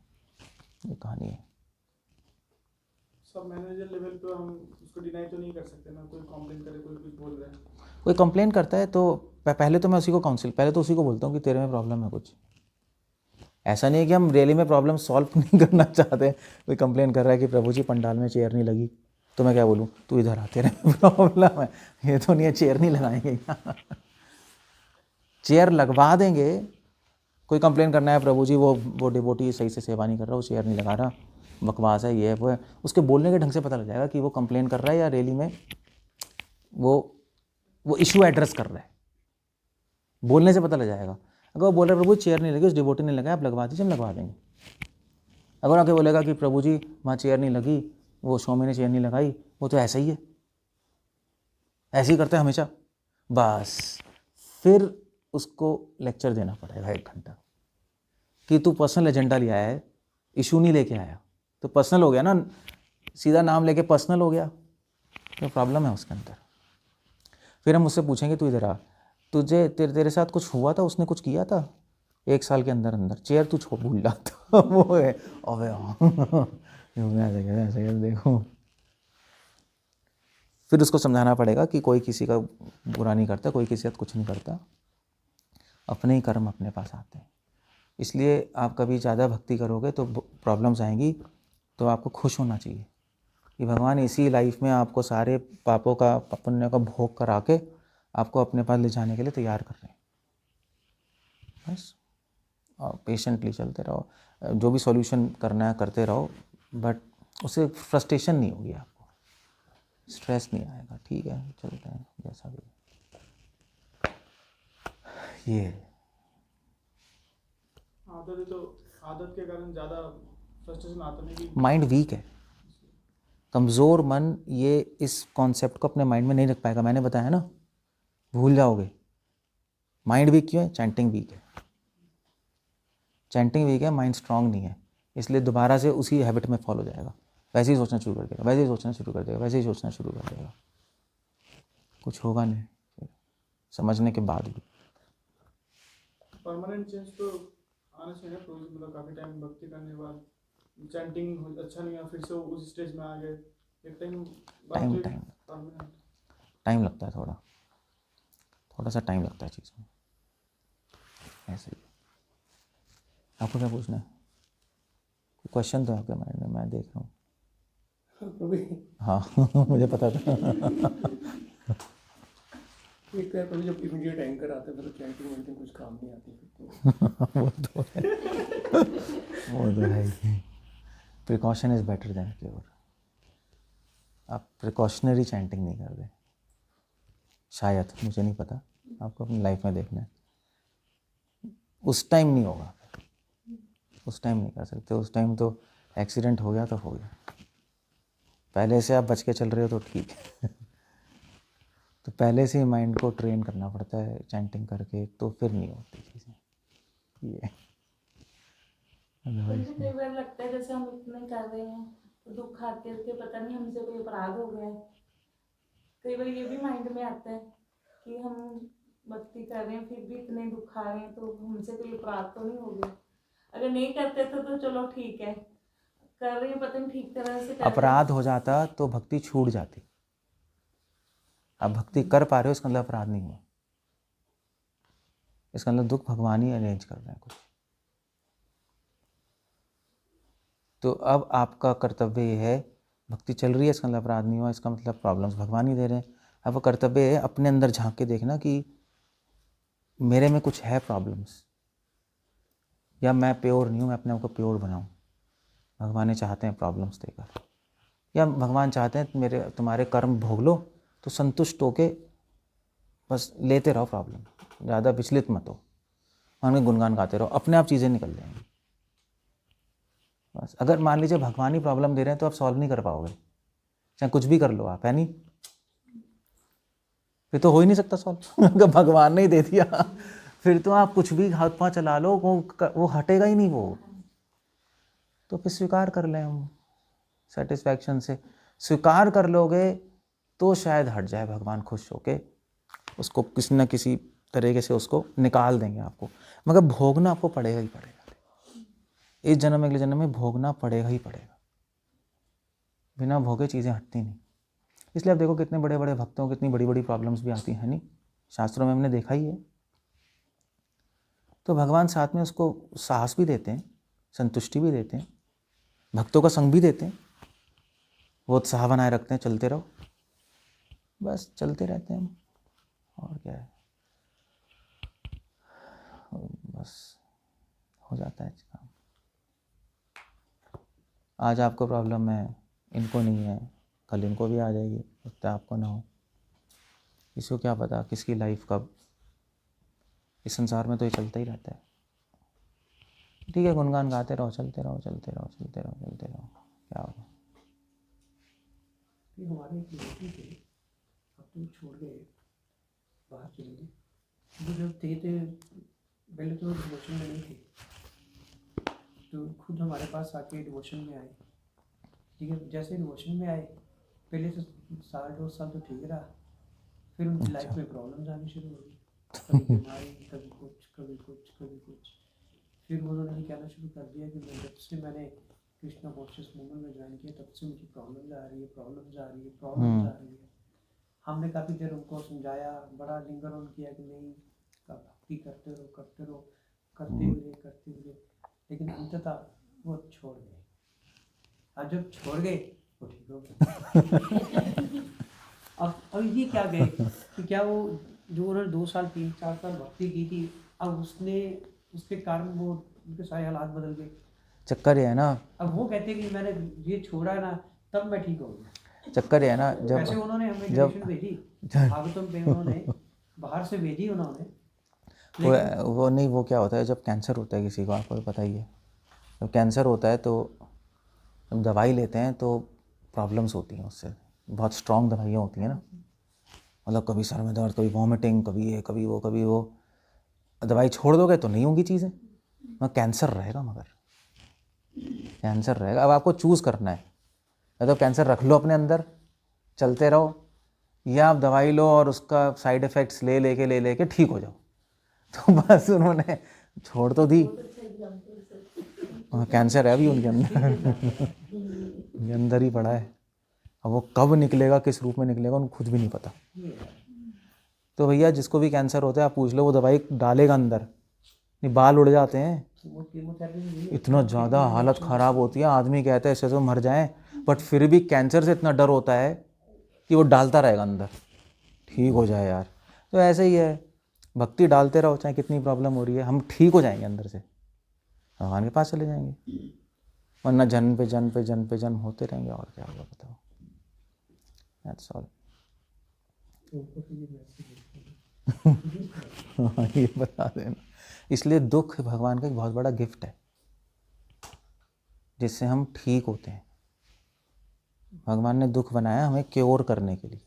A: ये कहानी है।
C: सब मैनेजर लेवल पे हम उसको डिनाई तो नहीं कर सकते ना, कोई कंप्लेन करे, कोई कुछ बोल रहा है,
A: कोई कंप्लेन करता है तो पहले तो मैं उसी को पहले तो उसी को बोलता हूँ कि तेरे में प्रॉब्लम है कुछ। ऐसा नहीं है कि हम रैली में प्रॉब्लम सॉल्व नहीं करना चाहते। कोई कंप्लेन कर रहा है कि प्रभु जी पंडाल में चेयर नहीं लगी, तो मैं क्या बोलूँ, तू इधर आ, तेरे में प्रॉब्लम है। ये तो नहीं है चेयर नहीं लगाएंगे चेयर लगवा देंगे। कोई कंप्लेन करना है, प्रभु जी वो डिवोटी सही से सेवा नहीं कर रहा, वो चेयर नहीं लगा रहा, बकवास है, ये है वो है, उसके बोलने के ढंग से पता लग जाएगा कि वो कंप्लेन कर रहा है या रैली में वो इशू एड्रेस कर रहा है। बोलने से पता लग जाएगा। अगर वो बोल रहा है प्रभु चेयर नहीं लगी, उस डिवोटी ने लगाया, आप लगवा दीजिए, हम लगवा देंगे। अगर आके बोलेगा कि प्रभु जी वहाँ चेयर नहीं लगी, वो स्वामी ने चेयर नहीं लगाई, वो तो ऐसा ही है, ऐसे ही करते हैं हमेशा, बस फिर उसको लेक्चर देना पड़ेगा 1 घंटा कि तू पर्सनल एजेंडा ले आया है, इशू नहीं लेके आया, तो पर्सनल हो गया ना, सीधा नाम लेके पर्सनल हो गया, तो प्रॉब्लम है उसके अंदर। फिर हम उससे पूछेंगे, तू इधर आ, तुझे तेरे साथ कुछ हुआ था, उसने कुछ किया था 1 साल के अंदर चेयर तू भूल जाता वो है, अबे ऐसे देखो। फिर उसको समझाना पड़ेगा कि कोई किसी का बुरा नहीं करता, कोई किसी का कुछ नहीं करता, अपने ही कर्म अपने पास आते हैं। इसलिए आप कभी ज़्यादा भक्ति करोगे तो प्रॉब्लम्स आएंगी, तो आपको खुश होना चाहिए कि भगवान इसी लाइफ में आपको सारे पापों का, पुण्य का भोग करा के आपको अपने पास ले जाने के लिए तैयार कर रहे हैं। बस और पेशेंटली चलते रहो, जो भी सॉल्यूशन करना है करते रहो, बट उससे फ्रस्ट्रेशन नहीं होगी, आपको स्ट्रेस नहीं आएगा। ठीक है, चलते हैं जैसा भी। ये
C: आदत है, तो आदत के कारण ज़्यादा फ्रस्ट्रेशन आता नहीं कि
A: माइंड वीक है, कमज़ोर मन ये इस कॉन्सेप्ट को अपने माइंड में नहीं रख पाएगा। मैंने बताया ना, भूल जाओगे। माइंड वीक क्यों है? चैंटिंग वीक है, चैंटिंग वीक है, माइंड स्ट्रांग नहीं है, इसलिए दोबारा से उसी हैबिट में फॉलो जाएगा, वैसे ही सोचना शुरू कर देगा, वैसे ही सोचना शुरू कर देगा, वैसे ही सोचना शुरू कर देगा, कुछ होगा नहीं फिर समझने के बाद भी।
C: परमानेंट चेंज तो आना चाहिए ना, तो मतलब काफ़ी टाइम भक्ति करने के बाद चैंटिंग अच्छा नहीं हुआ, फिर से उस स्टेज में आ गए, एक टाइम
A: टाइम
C: बाद
A: टाइम
C: परमानेंट।
A: टाइम लगता है, थोड़ा सा टाइम लगता है चीज़ में, ऐसे ही। आपको क्या पूछना है? क्वेश्चन तो आपके माइंड में, मैं देख रहा हूँ।
B: प्रभु
A: हाँ मुझे पता था।
B: एक तो प्रभु जब इमीडिएट एंकर आता है फिर तो चैंटिंग वैंटिंग कुछ काम नहीं आती फिर तो।
A: वो तो है ही। Precaution is better than cure. आप प्रिकॉशनरी चैंटिंग नहीं कर रहे शायद, मुझे नहीं पता, आपको अपनी लाइफ में देखना है। उस टाइम नहीं होगा, उस टाइम नहीं कर सकते, उस टाइम तो एक्सीडेंट हो गया तो हो गया, पहले से आप बच के चल रहे हो तो ठीक है। तो पहले से ही माइंड को ट्रेन करना पड़ता है चैंटिंग करके, तो फिर नहीं होती चीज़ें ये।
D: मुझे कई बार लगता है जैसे हम इतने कर रहे हैं तो दुख आते हैं, पता नहीं हमसे कोई अपराध हो गया है। कई बार ये भी माइंड में आता है कि हम भक्ति कर रहे हैं फिर भी इतने दुख आ रहे हैं, तो हमसे कोई अपराध तो नहीं हो गया। अगर नहीं करते तो चलो ठीक है, कर रहे हैं पता नहीं ठीक तरह से कर रहे हैं।
A: अपराध हो जाता तो भक्ति छूट जाती, आप भक्ति कर पा रहे हो इसका मतलब अपराध नहीं हुआ, इसका मतलब दुख भगवान ही अरेंज कर रहे हैं कुछ। तो अब आपका कर्तव्य ये है, भक्ति चल रही है इसका मतलब अपराध नहीं हुआ, इसका मतलब प्रॉब्लम्स भगवान ही दे रहे हैं। अब वो कर्तव्य है अपने अंदर झांक के देखना कि मेरे में कुछ है प्रॉब्लम्स, या मैं प्योर नहीं हूँ, मैं अपने आप को प्योर बनाऊँ। भगवान ये चाहते हैं प्रॉब्लम्स देकर, या भगवान चाहते हैं मेरे तुम्हारे कर्म भोग लो, तो संतुष्ट होके बस लेते रहो प्रॉब्लम, ज़्यादा विचलित मत हो, उनके गुणगान गाते रहो, अपने आप चीज़ें निकल जाएंगी बस। अगर मान लीजिए भगवान ही प्रॉब्लम दे रहे हैं तो आप सॉल्व नहीं कर पाओगे, चाहे कुछ भी कर लो आप, है नहीं, फिर तो हो ही नहीं सकता सॉल्व। अगर भगवान ने ही दे दिया फिर तो आप कुछ भी हाथ पाँव चला लो, वो हटेगा ही नहीं वो। तो फिर स्वीकार कर लें हम सेटिस्फैक्शन से, स्वीकार कर लोगे तो शायद हट जाए, भगवान खुश होके उसको किसी न किसी तरीके से उसको निकाल देंगे आपको, मगर भोगना आपको पड़ेगा ही पड़ेगा, इस जन्म में अगले जन्म में भोगना पड़ेगा ही पड़ेगा, बिना भोगे चीज़ें हटती नहीं। इसलिए आप देखो कितने बड़े बड़े भक्तों को कितनी बड़ी बड़ी प्रॉब्लम्स भी आती हैं, नहीं, शास्त्रों में हमने देखा ही है। तो भगवान साथ में उसको साहस भी देते हैं, संतुष्टि भी देते हैं, भक्तों का संग भी देते हैं, वो उत्साह बनाए रखते हैं, चलते रहो, बस चलते रहते हैं हम, और क्या है, बस हो जाता है काम। आज आपको प्रॉब्लम है, इनको नहीं है, कल इनको भी आ जाएगी, लगता है आपको ना हो, किसी को क्या पता किसकी लाइफ कब, इस संसार में तो ये चलता ही रहता है। ठीक है, गुणगान गाते रहो, चलते रहो, चलते रहो, चलते रहो, चलते रहो, क्या होगा।
B: ये हमारे एक रिलेटिव थे, अब तो छोड़ गए, बाहर चले गए। वो जब थे पहले तो डिवोशन में नहीं थे, तो खुद हमारे पास आके डिवोशन में आए। ठीक है, जैसे डिवोशन में आए पहले तो 1.5 साल तो ठीक रहा, फिर उनकी लाइफ में प्रॉब्लम्स आनी शुरू हो गई, कभी बीमारी, कभी कुछ, कभी कुछ, कभी कुछ। फिर उन्होंने ये कहना शुरू कर दिया कि जब से मैंने कृष्णा कॉन्शियस मूवमेंट में ज्वाइन किया तब से मुझे प्रॉब्लम्स आ रही है, प्रॉब्लम्स आ रही है, प्रॉब्लम्स आ रही है। हमने काफ़ी देर उनको समझाया, बड़ा लिंगर ऑन किया कि नहीं, भक्ति करते रहो, करते रहो, करते हुए, लेकिन अंततः वो छोड़ गए। अब जब छोड़ गए वो ठीक हो गए। अब ये क्या गए कि क्या वो जो उन्होंने 2 साल 3-4 साल भक्ति की थी, अब उसके कारण वो उनके सारे हालात बदल गए।
A: चक्कर ये है ना,
B: अब वो कहते कि मैंने ये छोड़ा ना तब मैं ठीक हो गया।
A: चक्कर ये है ना,
B: वैसे उन्होंने हमें डिवोशन भेजी, भागवतम पे उन्होंने बाहर से भेजी उन्होंने,
A: वो नहीं, वो क्या होता है जब कैंसर होता है किसी को, आपको पता ही है, जब कैंसर होता है तो जब दवाई लेते हैं तो प्रॉब्लम्स होती हैं उससे, बहुत स्ट्रॉन्ग दवाइयाँ होती हैं ना, मतलब कभी सर में दर्द, कभी वॉमिटिंग, कभी ये कभी वो, दवाई छोड़ दोगे तो नहीं होंगी चीज़ें, मगर कैंसर रहेगा, मगर कैंसर रहेगा। अब आपको चूज़ करना है, या तो कैंसर रख लो अपने अंदर, चलते रहो, या आप दवाई लो और उसका साइड इफ़ेक्ट्स ले लेके ठीक हो जाओ। तो बस उन्होंने छोड़ तो दी, कैंसर है अभी उनके अंदर, उनके अंदर ही पड़ा है। अब वो कब निकलेगा, किस रूप में निकलेगा, उनको खुद भी नहीं पता। तो भैया जिसको भी कैंसर होता है आप पूछ लो, वो दवाई डालेगा अंदर, नहीं बाल उड़ जाते हैं, इतना ज़्यादा हालत ख़राब होती है, आदमी कहते हैं इससे तो मर जाएं, बट फिर भी कैंसर से इतना डर होता है कि वो डालता रहेगा अंदर, ठीक हो जाए यार। तो ऐसे ही है, भक्ति डालते रहो, चाहे कितनी प्रॉब्लम हो रही है, हम ठीक हो जाएंगे अंदर से, भगवान के पास चले जाएंगे। वरना जन्म पे जन्म पे जन्म पे जन्म होते रहेंगे, और क्या होगा बताओ। That's all. हाँ, ये बता देना। इसलिए दुख भगवान का एक बहुत बड़ा गिफ्ट है, जिससे हम ठीक होते हैं। भगवान ने दुख बनाया हमें क्योर करने के लिए,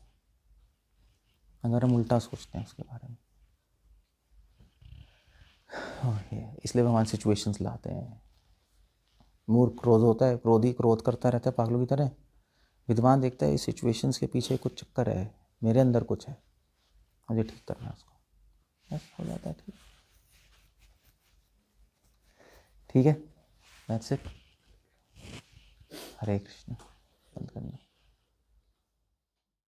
A: अगर हम उल्टा सोचते हैं उसके बारे में। इसलिए भगवान सिचुएशंस लाते हैं। मूर्ख क्रोध होता है, क्रोधी क्रोध करता रहता है पागलों की तरह। विद्वान देखता है इस सिचुएशंस के पीछे कुछ चक्कर है, मेरे अंदर कुछ है, मुझे ठीक करना है उसको, बस हो जाता है ठीक। ठीक है, दैट्स इट। हरे कृष्ण। बंद करना।